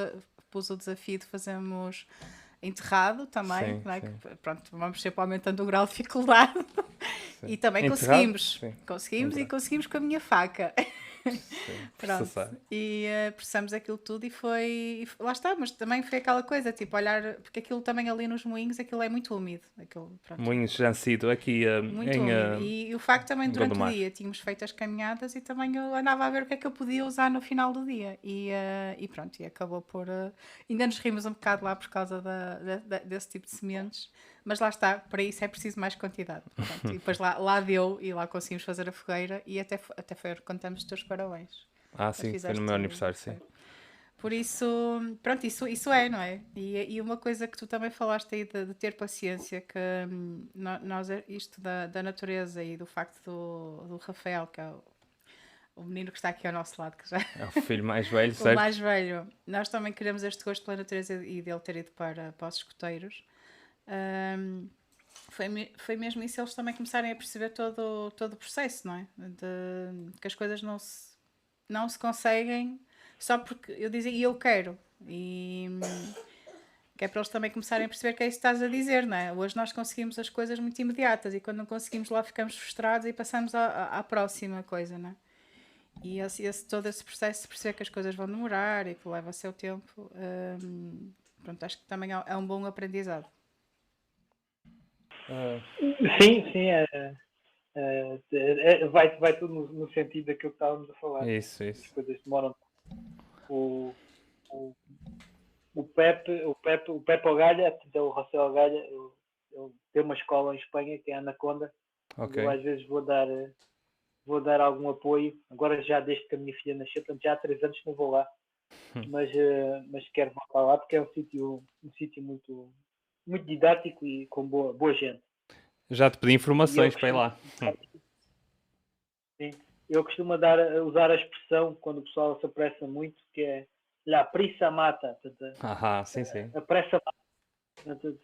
S2: o desafio de fazermos enterrado também,
S1: Sim,
S2: não é?
S1: sim.
S2: Que, pronto, vamos sempre aumentando o grau de dificuldade.
S1: Sim.
S2: E também
S1: Enterrado?
S2: conseguimos.
S1: Sim.
S2: Conseguimos
S1: Enterrado.
S2: e conseguimos com a minha faca.
S1: Sim,
S2: Pronto.
S1: processar.
S2: E processamos aquilo tudo lá está, mas também foi aquela coisa, tipo, olhar, porque aquilo também ali nos moinhos, aquilo é muito úmido. Pronto,
S1: Moinhos já sido aqui
S2: muito
S1: em...
S2: úmido. E o facto também,
S1: em
S2: durante o
S1: Gondomar.
S2: dia, tínhamos feito as caminhadas e também eu andava a ver o que é que eu podia usar no final do dia. E pronto, e acabou por... ainda nos rimos um bocado lá por causa desse tipo de sementes, mas lá está, para isso é preciso mais quantidade. Portanto, e depois lá deu e lá conseguimos fazer a fogueira e até foi contamos os teus parabéns.
S1: Sim, foi
S2: Fizeste
S1: no meu aniversário, sim.
S2: Por isso, pronto, isso é, não é? E uma coisa que tu também falaste aí de ter paciência, que nós, isto da natureza e do facto do Rafael, que é o menino que está aqui ao nosso lado, que já
S1: É o filho mais velho,
S2: o
S1: certo?
S2: mais velho, nós também queremos este gosto pela natureza e dele ter ido para os escoteiros. Foi mesmo isso, eles também começarem a perceber todo o processo, não é? Que as coisas não se conseguem só porque eu dizia e eu quero. E que é para eles também começarem a perceber que é isso que estás a dizer, não é? Hoje nós conseguimos as coisas muito imediatas e quando não conseguimos lá ficamos frustrados e passamos à próxima coisa, não é? E todo esse processo de perceber que as coisas vão demorar e que leva o seu tempo, pronto, acho que também é um bom aprendizado.
S4: Sim, vai tudo no sentido daquilo que estávamos a falar.
S1: Isso.
S4: As coisas demoram. O Pepe Ogalha, o José Ogalha, ele tem uma escola em Espanha que é a Anaconda.
S1: Ok.
S4: Eu às vezes vou dar algum apoio. Agora já desde que a minha filha nasceu, portanto já há 3 anos que não vou lá. Mas quero voltar lá porque é um sítio muito, muito didático e com boa gente.
S1: Já te pedi informações para ir lá.
S4: Sim. Eu costumo usar a expressão quando o pessoal se apressa muito, que é la prisa mata.
S1: Sim.
S4: A pressa mata.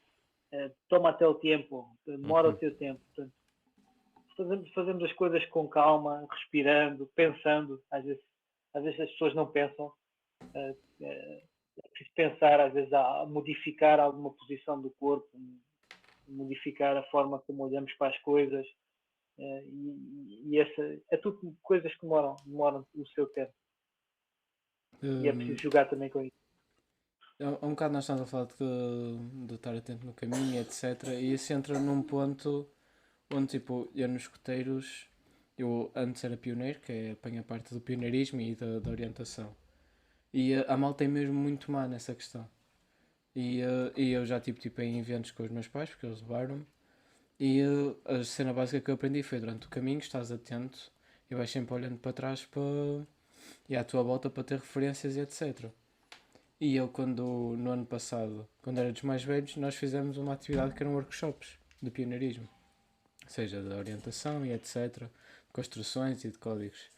S4: Toma até o tempo, demora o seu tempo. Portanto, fazemos as coisas com calma, respirando, pensando. Às vezes às vezes as pessoas não pensam. É preciso pensar, às vezes, a modificar alguma posição do corpo, modificar a forma como olhamos para as coisas. E é tudo coisas que demoram o seu tempo. E é preciso jogar também com isso.
S3: Há um bocado nós estamos a falar de estar atento no caminho, etc. E isso entra num ponto onde, tipo, eu nos escuteiros, eu antes era pioneiro, que é apanha parte do pioneirismo e da orientação. E a malta é mesmo muito má nessa questão. E eu já tive tipo, em eventos com os meus pais, porque eles levaram-me. E a cena básica que eu aprendi foi durante o caminho, estás atento e vais sempre olhando para trás e à tua volta para ter referências e etc. E eu, no ano passado, quando era dos mais velhos, nós fizemos uma atividade que eram workshops de pioneirismo, ou seja, de orientação e etc., de construções e de códigos.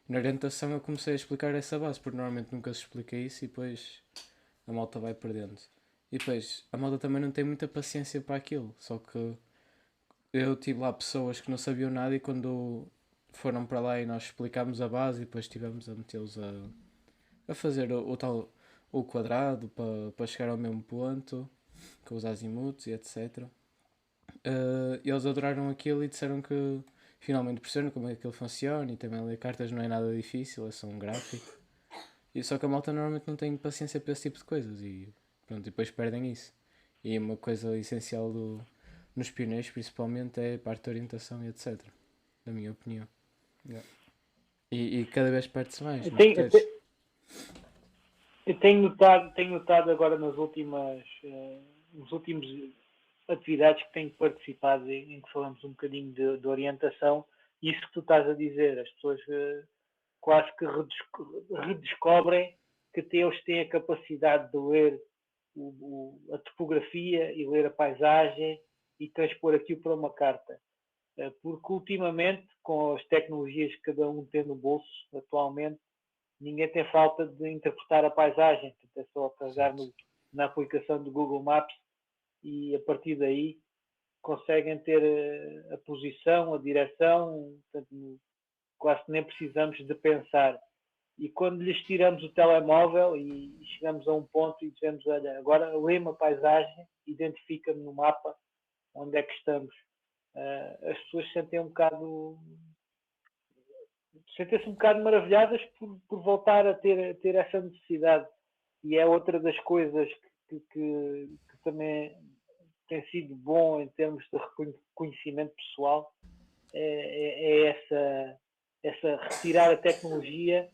S3: E na orientação eu comecei a explicar essa base, porque normalmente nunca se explica isso e depois a malta vai perdendo. E depois, a malta também não tem muita paciência para aquilo, só que eu tive lá pessoas que não sabiam nada e quando foram para lá e nós explicámos a base e depois estivemos a metê-los a fazer o tal o quadrado para chegar ao mesmo ponto, com os azimuths e etc. Eles adoraram aquilo e disseram que finalmente perceberam como é que aquilo funciona e também ler cartas não é nada difícil, é só um gráfico. E só que a malta normalmente não tem paciência para esse tipo de coisas e pronto, e depois perdem isso. E uma coisa essencial nos pioneiros principalmente é a parte de orientação e etc. Na minha opinião.
S1: Yeah.
S3: E cada vez perde-se mais.
S4: Eu tenho notado agora nas últimos atividades que tenho participado em que falamos um bocadinho de orientação, isso que tu estás a dizer, as pessoas quase que redescobrem que eles têm a capacidade de ler a topografia e ler a paisagem e transpor aquilo para uma carta. Porque ultimamente, com as tecnologias que cada um tem no bolso atualmente, ninguém tem falta de interpretar a paisagem. É só carregar na aplicação do Google Maps e a partir daí conseguem ter a posição, a direção, portanto, quase nem precisamos de pensar. E quando lhes tiramos o telemóvel e chegamos a um ponto e dizemos, olha, agora lê-me a paisagem, identifica-me no mapa onde é que estamos. As pessoas sentem-se um bocado maravilhadas por voltar a ter essa necessidade. E é outra das coisas que também tem sido bom em termos de reconhecimento pessoal, é essa retirar a tecnologia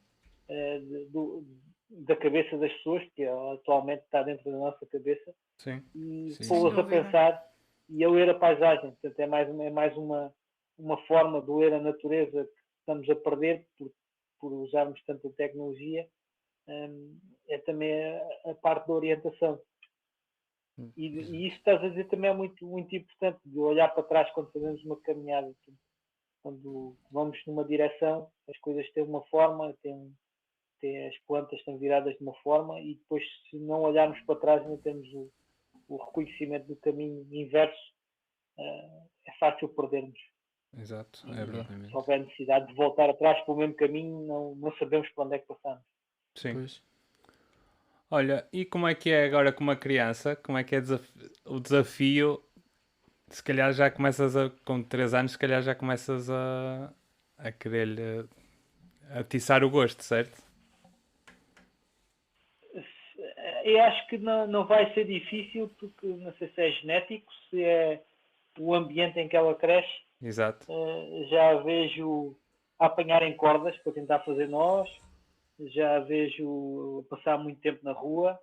S4: da cabeça das pessoas, que atualmente está dentro da nossa cabeça,
S1: Sim.
S4: e pô-las a pensar e a ler a paisagem. Portanto, é mais uma forma de ler a natureza que estamos a perder por usarmos tanta tecnologia. É também a parte da orientação. E isso estás a dizer também é muito, muito importante, de olhar para trás quando fazemos uma caminhada. Quando vamos numa direção, as coisas têm uma forma, as plantas estão viradas de uma forma e depois, se não olharmos para trás, não temos o reconhecimento do caminho inverso, é fácil perdermos.
S1: Exato, é verdade.
S4: Se houver necessidade de voltar atrás para o mesmo caminho, não sabemos para onde é que passamos.
S1: Sim.
S3: Pois.
S1: Olha, e como é que é agora com uma criança? Como é que é o desafio? Se calhar já começas com 3 anos, se calhar já começas a querer-lhe atiçar o gosto, certo?
S4: Eu acho que não vai ser difícil, porque não sei se é genético, se é o ambiente em que ela cresce.
S1: Exato.
S4: Já a vejo a apanhar em cordas para tentar fazer nós, já a vejo passar muito tempo na rua,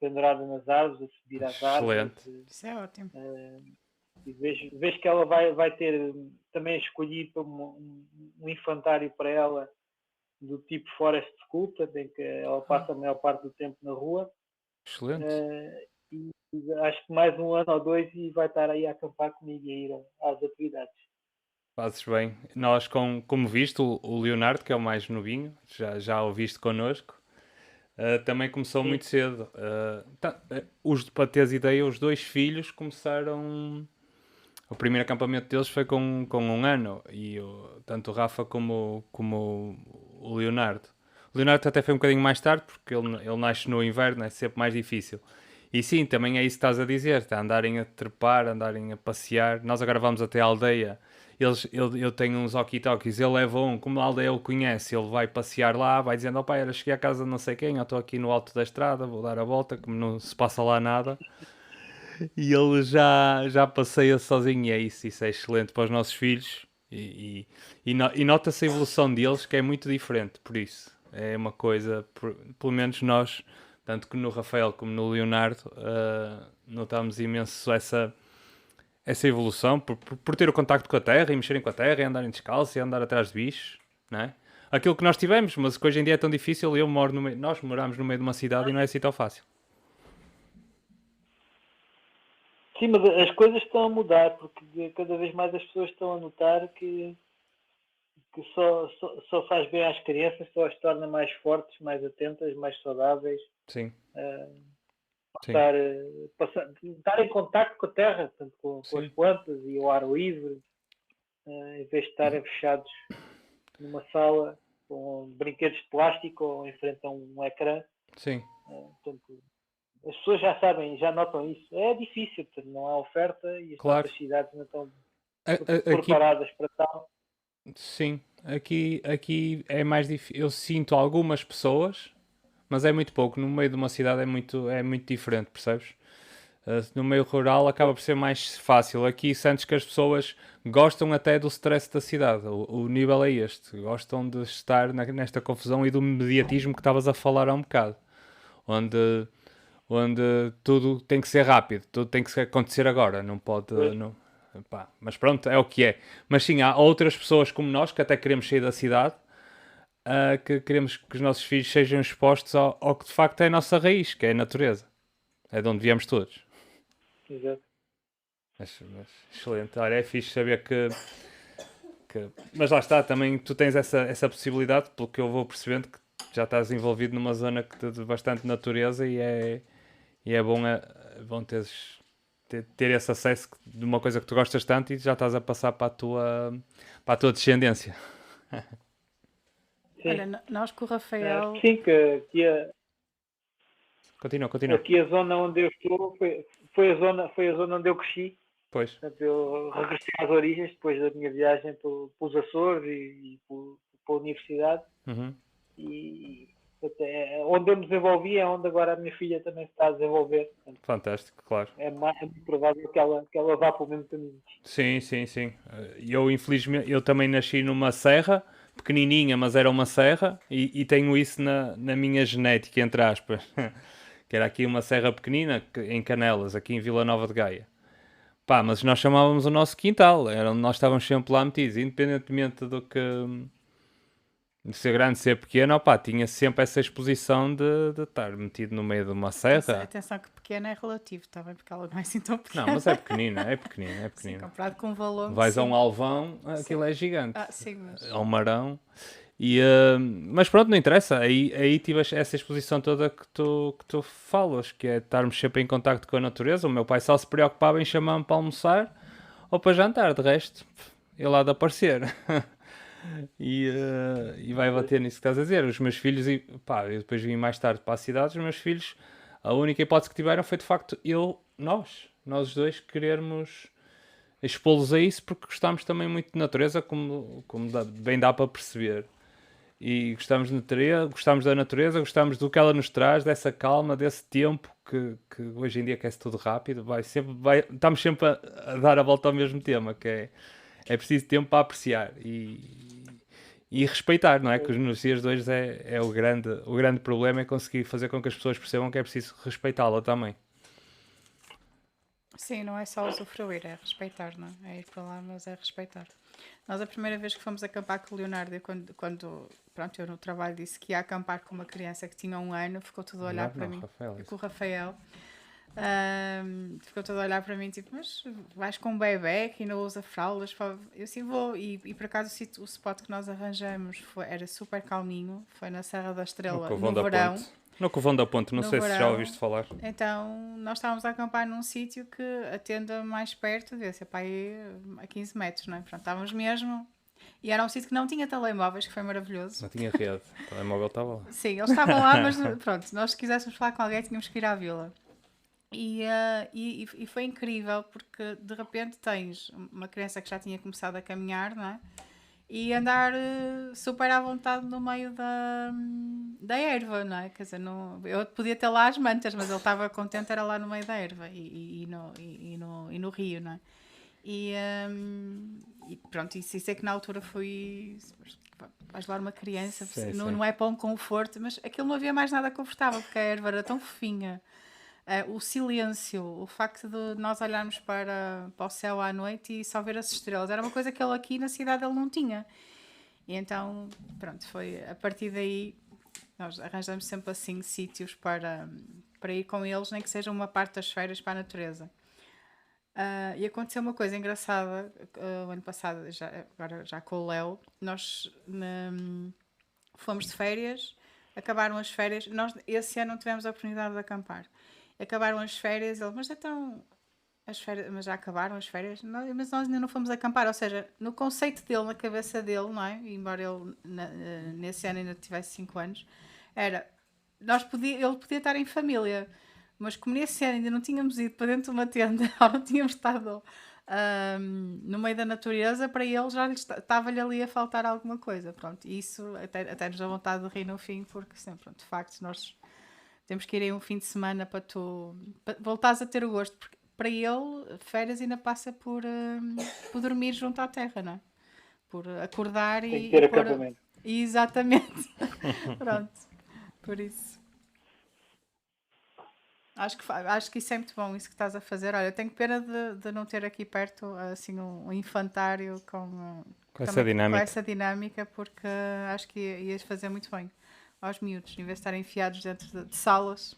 S4: pendurada nas árvores, a subir às árvores.
S2: Isso é ótimo.
S4: E vejo que ela vai ter também escolhido um infantário para ela do tipo Forest School, em que ela passa a maior parte do tempo na rua.
S1: Excelente.
S4: E acho que mais 1 ano ou 2 e vai estar aí a acampar comigo e a ir às atividades.
S1: Fazes bem. Nós, como viste, o Leonardo, que é o mais novinho, já o viste connosco, também começou muito cedo. Para teres ideia, os 2 filhos começaram... O primeiro acampamento deles foi com 1 ano, e tanto o Rafa como o Leonardo. O Leonardo até foi um bocadinho mais tarde, porque ele nasce no inverno, é sempre mais difícil. E sim, também é isso que estás a dizer, tá? Andarem a trepar, andarem a passear. Nós agora vamos até a aldeia. Eu tenho uns walkie-talkies, ele leva um, como a aldeia ele conhece, ele vai passear lá, vai dizendo, pai, era cheguei à casa de não sei quem, eu estou aqui no alto da estrada, vou dar a volta, como não se passa lá nada. E ele já passeia sozinho e é isso é excelente para os nossos filhos. E nota-se a evolução deles, que é muito diferente, por isso. É uma coisa, pelo menos nós, tanto que no Rafael como no Leonardo, notamos imenso essa evolução, por ter o contacto com a terra e mexerem com a terra e andarem descalços e andar atrás de bichos, não é? Aquilo que nós tivemos, mas que hoje em dia é tão difícil, nós moramos no meio de uma cidade e não é assim tão fácil.
S4: Sim, mas as coisas estão a mudar, porque cada vez mais as pessoas estão a notar que só faz bem às crianças, só as torna mais fortes, mais atentas, mais saudáveis.
S1: Sim.
S4: Estar em contacto com a terra, portanto, com as plantas e o ar livre, em vez de estarem fechados numa sala com brinquedos de plástico ou enfrentam um ecrã.
S1: Sim.
S4: Portanto, as pessoas já sabem, já notam isso. É difícil, portanto, não há oferta e as nossas cidades não estão preparadas para tal.
S1: Sim, aqui é mais difícil. Eu sinto algumas pessoas, mas é muito pouco. No meio de uma cidade é muito diferente, percebes? No meio rural acaba por ser mais fácil. Aqui sentes que as pessoas gostam até do stress da cidade. O nível é este. Gostam de estar nesta confusão e do mediatismo que estavas a falar há um bocado. Onde tudo tem que ser rápido, tudo tem que acontecer agora, não pode... Não, pá, mas pronto, é o que é. Mas sim, há outras pessoas como nós que até queremos sair da cidade, que queremos que os nossos filhos sejam expostos ao que de facto é a nossa raiz, que é a natureza. É de onde viemos todos.
S4: Exato.
S1: Mas excelente. Olha, é fixe saber que... Mas lá está, também tu tens essa possibilidade, pelo que eu vou percebendo, que já estás envolvido numa zona de bastante natureza e é bom ter esse acesso de uma coisa que tu gostas tanto e já estás a passar para a tua descendência.
S2: Sim. Olha, nós com o Rafael...
S4: Sim, que
S1: Continua.
S4: Aqui a zona onde eu estou foi a zona onde eu cresci.
S1: Pois.
S4: Portanto, eu regressei às origens depois da minha viagem pelos Açores e pela universidade.
S1: Uhum.
S4: E até onde eu me desenvolvi é onde agora a minha filha também se está a desenvolver. Portanto,
S1: fantástico, claro.
S4: É muito provável que ela vá pelo mesmo caminho.
S1: Sim. Infelizmente, eu também nasci numa serra, pequenininha, mas era uma serra, e tenho isso na minha genética, entre aspas. Que era aqui uma serra pequenina, em Canelas, aqui em Vila Nova de Gaia. Pá, mas nós chamávamos o nosso quintal, era onde nós estávamos sempre lá metidos, independentemente de ser grande, de ser pequeno, opá, tinha sempre essa exposição de estar metido no meio de uma serra.
S2: Atenção que pequena é relativo, está bem? Porque ela não é assim tão pequena.
S1: Não, mas é pequenina.
S2: Sim, comparado com um valor.
S1: Vais a um alvão, aquilo é gigante.
S2: Sim, mas...
S1: A um marão. Mas pronto, não interessa. Aí tive essa exposição toda que tu falas, que é estarmos sempre em contacto com a natureza. O meu pai só se preocupava em chamar-me para almoçar ou para jantar, de resto, ele há de aparecer. E vai bater nisso que estás a dizer. Os meus filhos, eu depois vim mais tarde para a cidade, os meus filhos, a única hipótese que tiveram foi de facto nós os dois querermos expô-los a isso, porque gostamos também muito de natureza, como bem dá para perceber. E gostamos da natureza, gostamos do que ela nos traz, dessa calma, desse tempo que hoje em dia quer-se tudo rápido. Estamos sempre a dar a volta ao mesmo tema, que é preciso tempo para apreciar e respeitar, não é? Que nos dias de hoje é o grande problema, é conseguir fazer com que as pessoas percebam que é preciso respeitá-la também.
S2: Sim, não é só usufruir, é respeitar, não é? É ir para lá, mas é respeitar. Nós, a primeira vez que fomos acampar com o Leonardo, quando eu no trabalho disse que ia acampar com uma criança que tinha 1 ano, ficou tudo a olhar para mim. Com o Rafael. Ficou todo a olhar para mim, tipo, mas vais com um bebê que ainda usa fraldas? Eu sim vou. E por acaso o spot que nós arranjamos era super calminho, foi na Serra da Estrela, no verão.
S1: No Covão da Ponte, não sei se já ouviste falar.
S2: Então, nós estávamos a acampar num sítio que a tenda mais perto devia ser para aí a 15 metros, não é? Portanto, estávamos mesmo... E era um sítio que não tinha telemóveis, que foi maravilhoso.
S1: Não tinha rede. O telemóvel estava lá.
S2: Sim, eles estavam lá, mas pronto, nós se quiséssemos falar com alguém tínhamos que ir à vila. E foi incrível porque de repente tens uma criança que já tinha começado a caminhar, não é? E andar super à vontade no meio da erva, não é? Quer dizer, eu podia ter lá as mantas, mas ele estava contente, era lá no meio da erva e no rio, não é? E pronto, isso é que na altura foi. Vais levar uma criança,
S1: Sim,
S2: não,
S1: sim.
S2: não é para um conforto, mas aquilo não havia mais nada confortável, porque a erva era tão fofinha. O silêncio, o facto de nós olharmos para o céu à noite e só ver as estrelas, era uma coisa que ele aqui na cidade ele não tinha. E então, pronto, foi a partir daí nós arranjamos sempre assim sítios para ir com eles, nem que seja uma parte das férias para a natureza. E aconteceu uma coisa engraçada o ano passado, agora já com o Léo, nós fomos de férias, acabaram as férias, nós esse ano não tivemos a oportunidade de acampar. Acabaram as férias, ele, mas então as férias, mas já acabaram as férias? Não, mas nós ainda não fomos acampar, ou seja, no conceito dele, na cabeça dele, não é? Embora ele nesse ano ainda tivesse 5 anos, era ele podia estar em família, mas como nesse ano ainda não tínhamos ido para dentro de uma tenda, ou não tínhamos estado no meio da natureza, para ele já estava-lhe ali a faltar alguma coisa. Pronto, e isso até nos dá vontade de rir no fim, porque sempre, pronto, de facto, nós temos que ir aí um fim de semana para voltares a ter o gosto, porque para ele, férias ainda passa por dormir junto à terra, não é? Por acordar
S4: Tem que
S2: e
S4: ter
S2: pôr.
S4: acampamento.
S2: Exatamente. Pronto. Por isso. Acho que isso é muito bom, isso que estás a fazer. Olha, tenho pena de não ter aqui perto assim um infantário
S1: Com essa dinâmica.
S2: com essa dinâmica, porque acho que ias fazer muito bem aos miúdos, em vez de estarem enfiados dentro de salas.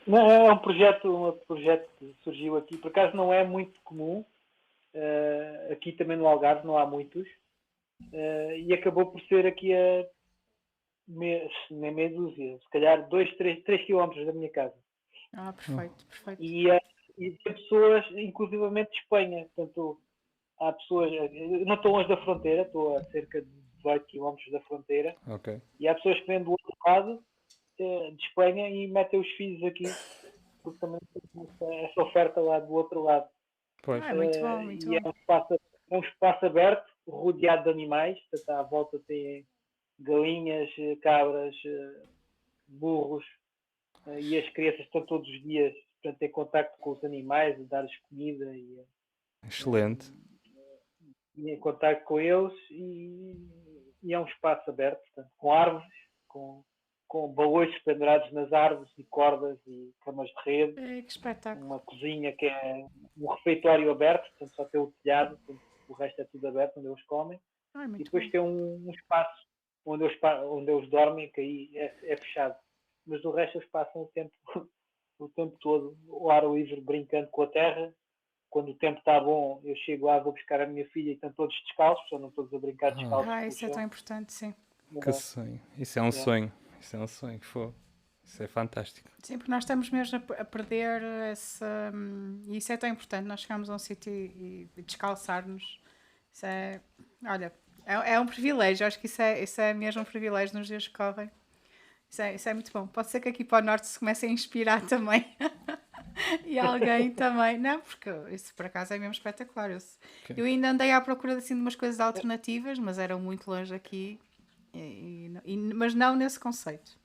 S4: Não, é um projeto que surgiu aqui, por acaso não é muito comum, aqui também no Algarve não há muitos, e acabou por ser aqui a nem meia dúzia, se calhar 3 km da minha casa.
S2: Perfeito, perfeito.
S4: E tem pessoas, inclusivamente de Espanha, portanto, há pessoas, eu não estou longe da fronteira, estou a cerca de 18 km da fronteira,
S1: Ok.
S4: e há pessoas que vêm do outro lado de Espanha e metem os filhos aqui, porque também tem essa oferta lá do outro lado.
S1: Pois.
S2: É muito bom, muito
S4: E
S2: bom.
S4: é um espaço aberto, rodeado de animais, portanto à volta tem galinhas, cabras, burros, e as crianças estão todos os dias, portanto, em contacto com os animais, a dar-lhes comida
S1: Excelente.
S4: e em contacto com eles, e é um espaço aberto, portanto, com árvores, com balões pendurados nas árvores e cordas e camas de rede,
S2: Que espetáculo.
S4: uma cozinha que é um refeitório aberto, portanto só tem o telhado, portanto, o resto é tudo aberto onde eles comem, e
S2: Muito
S4: depois
S2: bom.
S4: tem um espaço onde eles dormem, que aí é fechado, mas do resto eles passam o tempo todo ao ar livre, brincando com a terra. Quando o tempo está bom, eu chego lá, vou buscar a minha filha e estão todos descalços, estão todos a brincar descalços pelo
S2: Isso é tão
S4: chão.
S2: importante, sim.
S1: Que sonho. Isso é um sonho. Isso é um sonho. Isso é fantástico.
S2: Sim, porque nós estamos mesmo a perder essa. E isso é tão importante. Nós chegamos a um sítio e descalçar-nos. Isso é. Olha, é um privilégio. Acho que isso é mesmo um privilégio nos dias que correm. Isso é muito bom. Pode ser que aqui para o norte se comece a inspirar também. E alguém também. Não, porque isso por acaso é mesmo espetacular. Eu ainda andei à procura assim, de umas coisas alternativas, mas eram muito longe aqui. Mas não nesse conceito.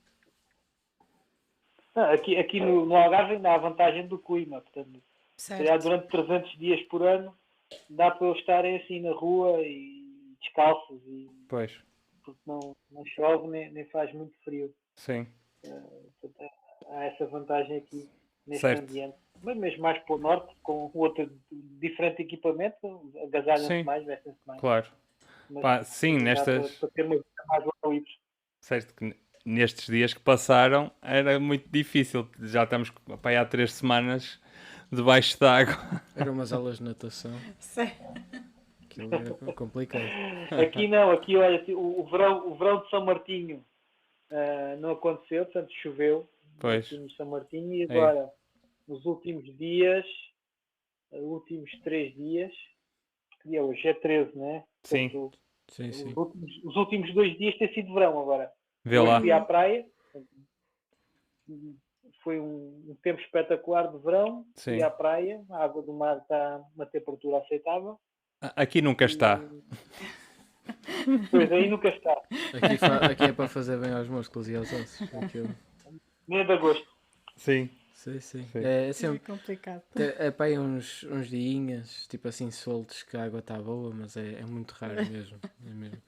S4: Aqui no Algarve ainda há a vantagem do clima, portanto, se calhar durante 300 dias por ano dá para eles estarem assim na rua e descalços,
S1: Pois.
S4: porque não chove nem faz muito frio.
S1: Sim.
S4: Portanto, há essa vantagem aqui neste
S1: Certo.
S4: ambiente. Mas mesmo mais para o norte, com outro diferente equipamento, agasalham-se mais, vestem-se mais.
S1: Claro.
S4: Mas
S1: sim, nestas.
S4: para ter uma vida mais livre.
S1: Certo que nestes dias que passaram era muito difícil. Já estamos para aí há 3 semanas debaixo d'água.
S3: Eram umas aulas de natação.
S2: Sim.
S3: Aquilo era complicado.
S4: Aqui não, aqui olha, o verão de São Martinho não aconteceu, portanto choveu aqui no São Martinho, e agora nos últimos dias, últimos 3 dias, que dia é hoje? É 13, não é?
S1: Sim.
S4: Portanto,
S3: Sim, sim.
S4: os últimos 2 dias tem sido verão agora.
S1: Vê
S4: Hoje
S1: lá.
S4: fui à praia, foi um tempo espetacular de verão,
S1: Sim.
S4: fui à praia, a água do mar está uma temperatura aceitável.
S1: Aqui nunca está.
S4: Pois aí nunca está.
S3: Aqui é para fazer bem aos músculos e aos ossos. Aquilo.
S4: Meio de agosto.
S1: Sim.
S3: Sim, sim.
S1: Sim.
S3: É
S2: É
S3: sempre.
S2: complicado.
S3: É para aí uns diinhas, tipo assim, soltos, que a água está boa, mas é muito raro mesmo. É mesmo.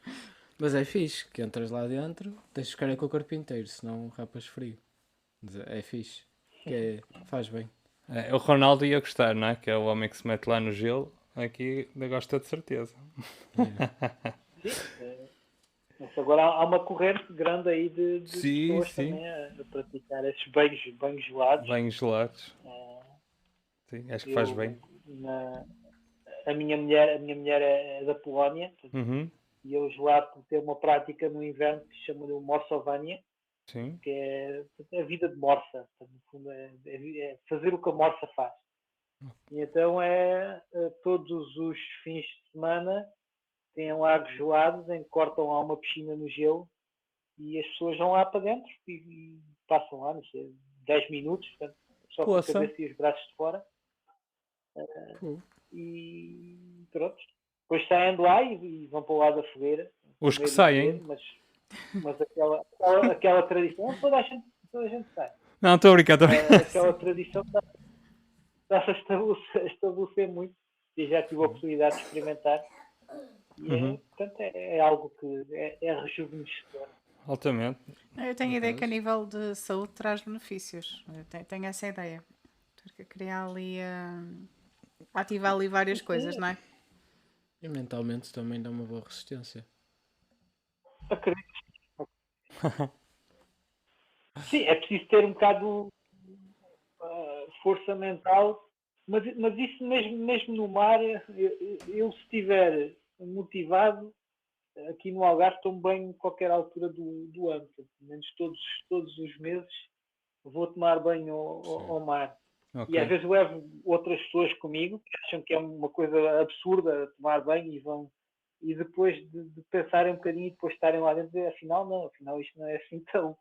S3: Mas é fixe, que entras lá dentro, tens de ficar aí com o corpo inteiro, senão rapas frio. Mas é fixe. Faz bem.
S1: O Ronaldo ia gostar, não é? Que é o homem que se mete lá no gelo. Aqui gosta de certeza.
S4: Sim. Mas agora há uma corrente grande aí de
S1: Sim,
S4: pessoas
S1: sim.
S4: também a praticar esses banhos gelados.
S1: Banhos gelados. Sim, acho que faz bem.
S4: A minha mulher é da Polónia,
S1: Uhum.
S4: e eles lá têm uma prática no inverno que se chama de morsovania,
S1: Sim.
S4: que é a vida de morsa. No fundo, é fazer o que a morsa faz. E então todos os fins de semana têm lagos gelados em que cortam lá uma piscina no gelo e as pessoas vão lá para dentro e passam lá, não sei, 10 minutos, portanto, só com a
S1: Poça.
S4: cabeça e os braços de fora.
S3: Pô.
S4: E pronto. Depois saem de lá e vão para o lado da fogueira.
S1: Os que
S4: comer e
S1: saem.
S4: beber, mas aquela tradição, toda a gente sai.
S1: Não, estou a brincar, estou a brincar.
S4: Aquela tradição está-se a estabelecer muito e já tive a oportunidade de experimentar. E portanto, é algo que é rejuvenescedor.
S1: Altamente.
S2: Eu tenho a ideia que a nível de saúde traz benefícios. Eu tenho essa ideia. Porque criar ali, ativar ali várias coisas, não é?
S3: E mentalmente também dá uma boa resistência.
S4: Acredito. Sim, é preciso ter um bocado força mental, mas isso mesmo no mar, eu se estiver motivado, aqui no Algarve tomo banho em qualquer altura do ano, pelo menos todos os meses vou tomar banho ao mar.
S1: Ok.
S4: E às vezes levo outras pessoas comigo que acham que é uma coisa absurda tomar banho e depois de pensarem um bocadinho e depois estarem lá dentro, afinal isto não é assim tão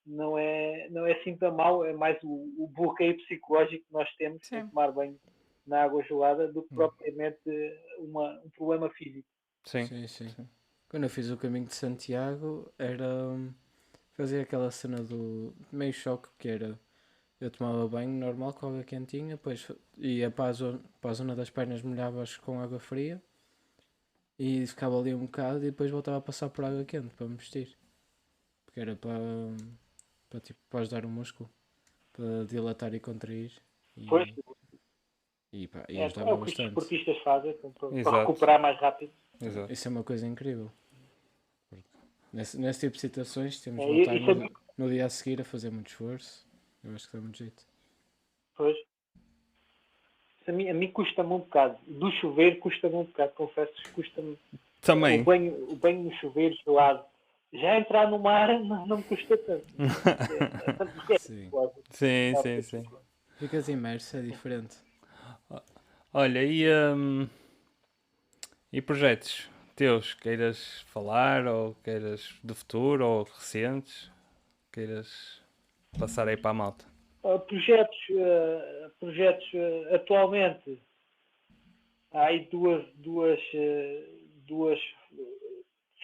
S4: não é assim tão mau, é mais o bloqueio psicológico que nós temos em tomar banho na água gelada do que propriamente um problema físico.
S1: Sim.
S3: Sim. Quando eu fiz o caminho de Santiago, era fazer aquela cena do meio choque, que era eu tomava banho normal com água quentinha, depois ia para a zona das pernas, molhava-as com água fria e ficava ali um bocado e depois voltava a passar por água quente para me vestir, porque era para ajudar o músculo, para dilatar e contrair
S4: Pois,
S3: e
S4: é
S3: ajudava
S4: o que os
S3: bastante.
S4: desportistas fazem para
S1: Exato.
S4: recuperar mais rápido.
S1: Exato.
S3: Isso é uma coisa incrível. Nesse tipo de situações temos de
S4: É,
S3: voltar no dia a seguir a fazer muito esforço. Eu acho que dá muito jeito.
S4: Pois. A mim custa-me um bocado. Do chuveiro custa-me um bocado, confesso. Custa-me.
S1: Também.
S4: O banho no chuveiro gelado. Já entrar no mar não me custa tanto.
S3: Sim.
S1: Sim.
S3: Ficas imerso, é diferente.
S1: Olha, e projetos teus? Queiras falar ou queiras do futuro ou recentes? Queiras passar aí para a malta?
S4: Projetos atualmente há aí duas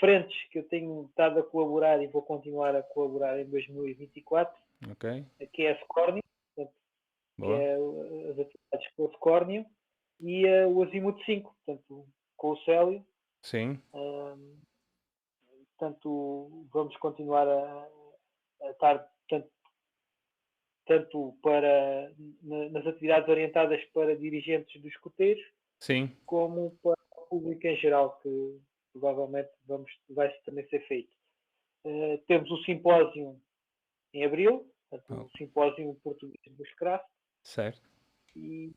S4: frentes que eu tenho estado a colaborar e vou continuar a colaborar em 2024,
S1: Ok.
S4: que é a Scornio, que
S1: Boa.
S4: é as atividades com a Scornio, e o Azimuth 5, portanto, com o Célio.
S1: Sim.
S4: Portanto, vamos continuar a estar tanto nas atividades orientadas para dirigentes dos escoteiros,
S1: Sim.
S4: como para o público em geral, que provavelmente vai também ser feito. Temos o simpósio em abril, portanto, o simpósio português do Bushcraft,
S1: Certo.
S4: e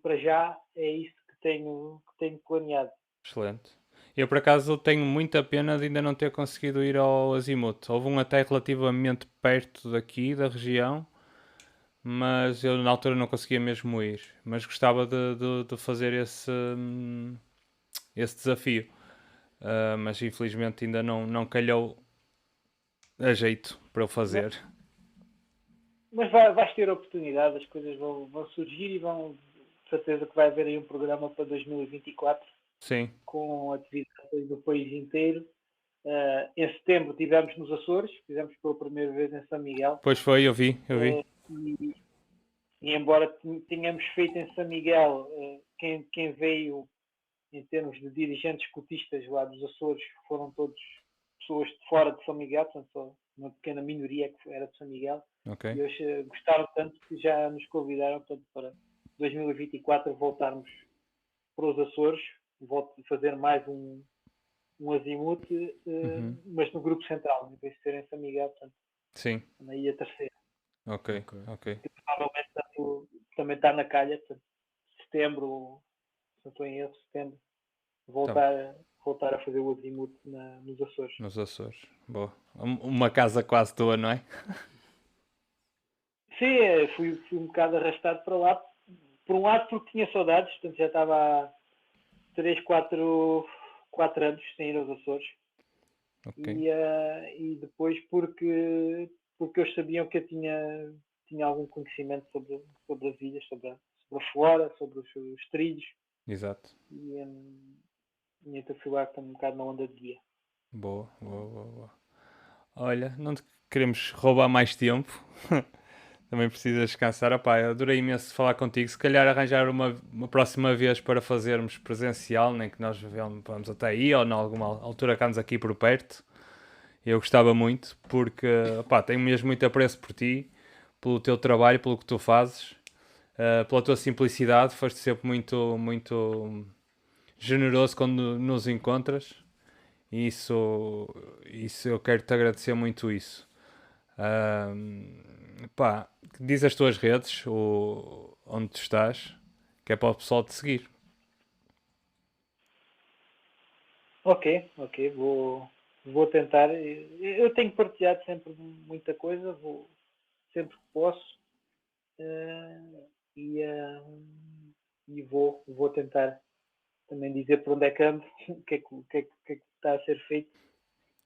S4: para já é isso que tenho planeado.
S1: Excelente. Eu, por acaso, tenho muita pena de ainda não ter conseguido ir ao Azimuth. Houve um até relativamente perto daqui, da região, mas eu na altura não conseguia mesmo ir. Mas gostava de fazer esse desafio. Mas infelizmente ainda não calhou a jeito para eu fazer.
S4: Mas vais ter oportunidade, as coisas vão surgir e de certeza que vai haver aí um programa para 2024
S1: Sim,
S4: com atividades do país inteiro. Em setembro tivemos nos Açores, fizemos pela primeira vez em São Miguel.
S1: pois foi, eu vi.
S4: E embora tenhamos feito em São Miguel, quem veio em termos de dirigentes cotistas lá dos Açores foram todos pessoas de fora de São Miguel, portanto só uma pequena minoria que era de São Miguel.
S1: Ok.
S4: E eles gostaram tanto que já nos convidaram para 2024 voltarmos para os Açores, fazer mais um azimuth, mas no grupo central, em vez de ser em São Miguel, portanto,
S1: Sim,
S4: aí a terceira.
S1: ok.
S4: Que provavelmente também está na calha, portanto, setembro, se não estou em erro, setembro, voltar a fazer o azimuth nos Açores.
S1: Nos Açores. Boa. Uma casa quase tua, não é?
S4: Sim, fui um bocado arrastado para lá. Por um lado porque tinha saudades, portanto já estava há 3, 4 anos sem ir aos Açores.
S1: Ok.
S4: E depois porque eles sabiam que eu tinha algum conhecimento sobre as ilhas, sobre a flora, sobre os trilhos.
S1: Exato.
S4: E então fui lá com um bocado na onda de guia.
S1: Boa. Olha, não te queremos roubar mais tempo. Também precisas descansar. Opá, eu adorei imenso falar contigo. Se calhar arranjar uma próxima vez para fazermos presencial, nem que nós vamos até aí ou em alguma altura cá aqui por perto. Eu gostava muito porque opá, tenho mesmo muito apreço por ti, pelo teu trabalho, pelo que tu fazes, pela tua simplicidade. Foste sempre muito generoso quando nos encontras. E isso eu quero te agradecer muito isso. Pá, diz as tuas redes, onde tu estás, que é para o pessoal te seguir.
S4: Ok, vou tentar. Eu tenho partilhado sempre muita coisa, sempre que posso, e vou tentar também dizer por onde é que ando, o que é que está a ser feito,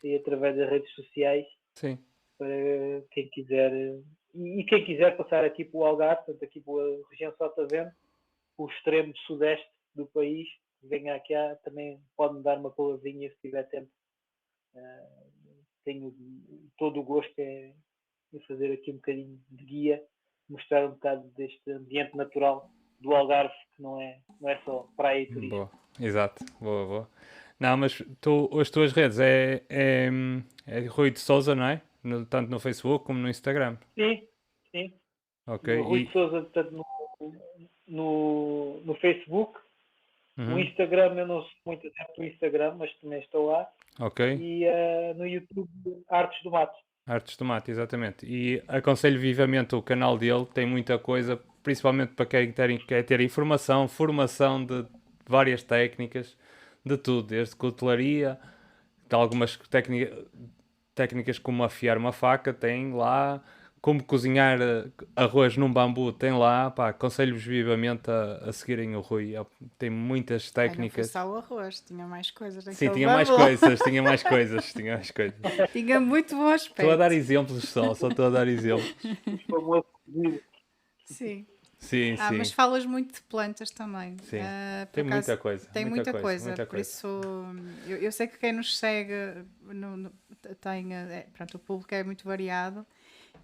S4: e através das redes sociais,
S1: Sim.
S4: para quem quiser, e quem quiser passar aqui para o Algarve, portanto aqui para a região Sotavento, o extremo sudeste do país, venha aqui, também pode-me dar uma palavrinha se tiver tempo. Tenho todo o gosto em fazer aqui um bocadinho de guia, mostrar um bocado deste ambiente natural do Algarve, que não é só praia e turismo.
S1: Boa, exato, boa. Não, mas as tuas redes é Rui de Souza, não é? Tanto no Facebook como no Instagram.
S4: Sim.
S1: Ok.
S4: Rui de Souza, portanto, no Facebook.
S1: Uhum.
S4: No Instagram, eu não sou muito adepto do Instagram, mas também estou lá.
S1: Ok.
S4: E no YouTube, Artes do Mato.
S1: Artes do Mato, exatamente. E aconselho vivamente o canal dele, tem muita coisa, principalmente para quem quer ter informação, formação de várias técnicas, de tudo, desde cutelaria, de algumas técnicas como afiar uma faca, tem lá, como cozinhar arroz num bambu, tem lá, pá, aconselho-vos vivamente a seguirem o Rui, tem muitas técnicas.
S2: Não foi só o arroz, tinha mais coisas.
S1: Sim, tinha mais coisas.
S2: Tinha muito bom aspecto.
S1: Estou a dar exemplos só estou a dar exemplos.
S2: Sim.
S1: Sim.
S2: Mas falas muito de plantas também.
S1: Sim. Tem muita coisa.
S2: Tem muita coisa. Por isso, eu sei que quem nos segue pronto, o público é muito variado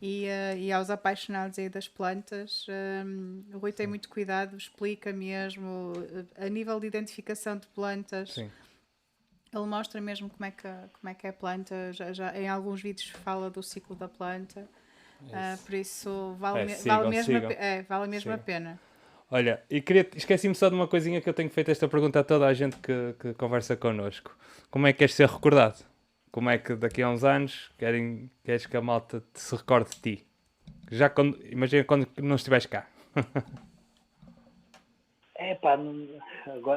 S2: e aos apaixonados aí das plantas, o Rui tem muito cuidado, explica mesmo a nível de identificação de plantas.
S1: Sim.
S2: Ele mostra mesmo como é que é a planta, já em alguns vídeos fala do ciclo da planta. Por isso vale mesmo a pena.
S1: Olha, e esqueci-me só de uma coisinha que eu tenho feito esta pergunta a toda a gente que conversa connosco. Como é que queres ser recordado? Como é que daqui a uns anos queres que a malta se recorde de ti? Imagina quando não estiveres cá.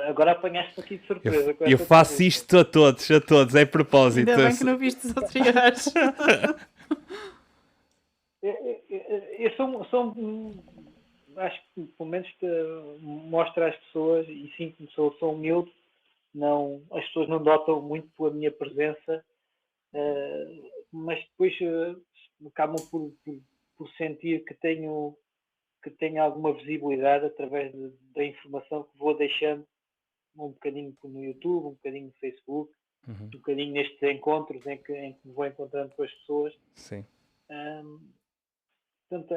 S4: Agora apanhaste-me aqui de surpresa.
S1: Eu faço isto a todos, é propósito.
S2: Ainda bem que não viste os outros gajos.
S4: eu acho que pelo menos mostra às pessoas, e sinto-me, sou humilde, não, as pessoas não notam muito pela minha presença, mas depois acabam por sentir que tenho alguma visibilidade através da informação que vou deixando um bocadinho no YouTube, um bocadinho no Facebook, um bocadinho nestes encontros em que me vou encontrando com as pessoas.
S1: Sim.
S4: Portanto,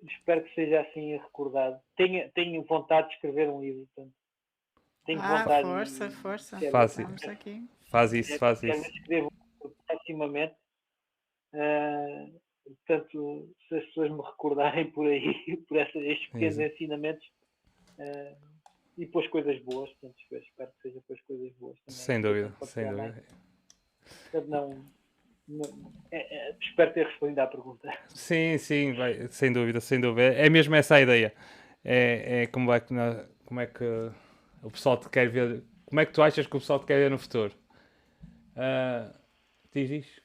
S4: espero que seja assim recordado. Tenho vontade de escrever um livro. Portanto, tenho vontade.
S2: Força.
S1: Faz,
S2: Estamos aqui.
S1: faz isso.
S4: Escrevo proximamente. Portanto, se as pessoas me recordarem por aí, por estes pequenos ensinamentos, e depois coisas boas, portanto, espero que seja depois coisas boas também.
S1: Sem dúvida.
S4: Portanto, espero ter respondido à pergunta.
S1: Sim, vai, sem dúvida. É mesmo essa a ideia. É como é que o pessoal te quer ver. Como é que tu achas que o pessoal te quer ver no futuro? Diz.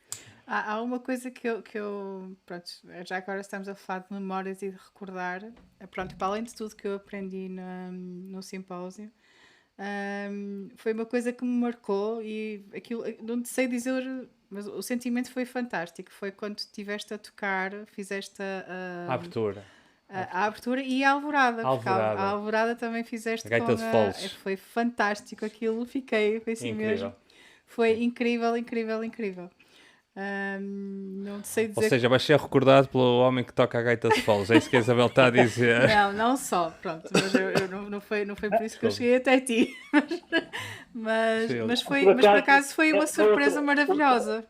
S2: Há uma coisa que eu pronto, já agora estamos a falar de memórias e de recordar, pronto, para além de tudo que eu aprendi no simpósio, foi uma coisa que me marcou e aquilo, não sei dizer, mas o sentimento foi fantástico, foi quando estiveste a tocar, fizeste
S1: A abertura.
S2: A abertura e a alvorada, porque a alvorada também fizeste
S1: a gaita de foles.
S2: Foi fantástico aquilo, foi assim
S1: incrível.
S2: mesmo, foi incrível. Não sei dizer.
S1: Ou seja, vais ser recordado pelo homem que toca a gaita de foles. É isso que a Isabel está a dizer.
S2: Não só, pronto. Mas não foi por isso que eu cheguei até ti. Mas por acaso foi uma surpresa maravilhosa.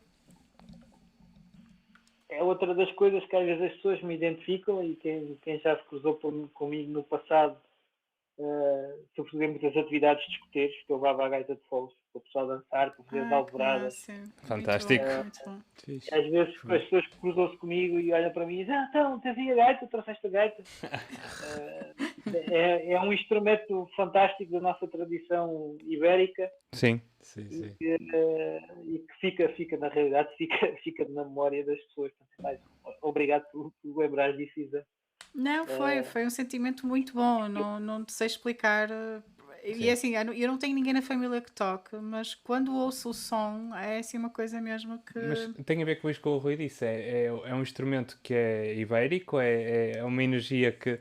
S4: É outra das coisas que às vezes as pessoas me identificam, e quem já se cruzou comigo no passado, sobretudo muitas atividades de escoteiros, que eu levava a gaita de foles, para o pessoal dançar, para fazer as alvoradas.
S1: Fantástico.
S2: Muito bom.
S4: Às vezes as pessoas cruzam-se comigo e olham para mim e dizem: então, tens aí a gaita, trouxeste a gaita. É um instrumento fantástico da nossa tradição ibérica.
S1: Sim.
S4: E que fica na realidade, fica na memória das pessoas. Mais, obrigado por lembrar disso, Isa.
S2: Não, foi um sentimento muito bom, não te sei explicar. E é assim, eu não tenho ninguém na família que toque, mas quando ouço o som, é assim uma coisa mesmo que...
S1: Mas tem a ver com isso que o Rui disse, é um instrumento que é ibérico, é uma energia que,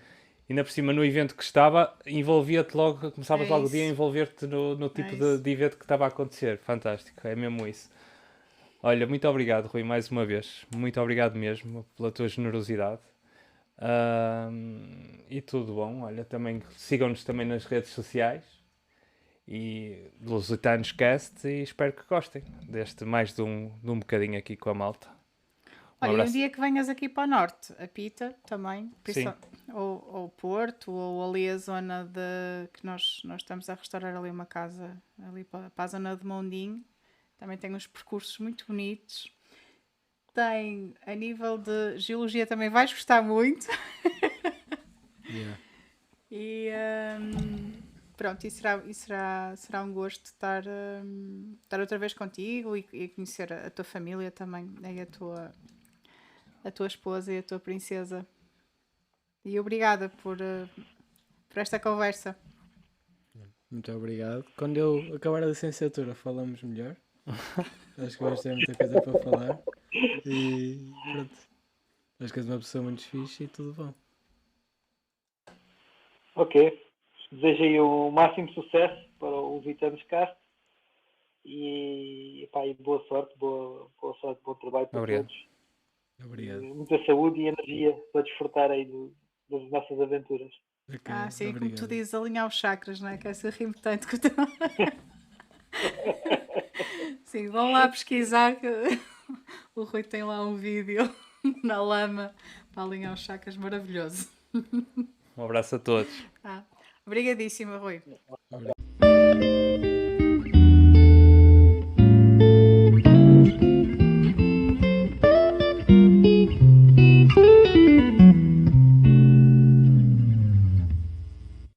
S1: ainda por cima no evento que estava, envolvia-te logo, começavas logo o dia a envolver-te no tipo de evento que estava a acontecer. Fantástico, é mesmo isso. Olha, muito obrigado, Rui, mais uma vez. Muito obrigado mesmo pela tua generosidade. E tudo bom. Olha, também sigam-nos também nas redes sociais e Lusitanos Cast, e espero que gostem deste mais de um bocadinho aqui com a malta.
S2: Olha, um dia que venhas aqui para o norte, a Pita também,
S1: Sim.
S2: ou Porto, ou ali a zona de que nós estamos a restaurar ali uma casa ali para a zona de Mondinho, também tem uns percursos muito bonitos. Tem, a nível de geologia também vais gostar muito. E pronto, e será um gosto estar outra vez contigo e conhecer a tua família também, e a tua esposa e a tua princesa. E obrigada por esta conversa.
S3: Muito obrigado. Quando eu acabar a licenciatura falamos melhor. Acho que vamos ter muita coisa para falar. E pronto. Acho que és uma pessoa muito fixe e tudo bom.
S4: Ok. Desejo aí o máximo sucesso para o Vitanos Cast e boa sorte, bom trabalho para todos.
S3: Obrigado.
S4: Muita saúde e energia para desfrutar aí das nossas aventuras.
S3: Okay,
S2: sim,
S3: obrigado.
S2: como tu dizes, alinhar os chakras, não é? Que essa rimo tanto que eu também. Sim, vão lá pesquisar que o Rui tem lá um vídeo na lama para alinhar os chakras, maravilhoso.
S1: Um abraço a todos.
S2: Obrigadíssima, Rui.
S3: Obrigado.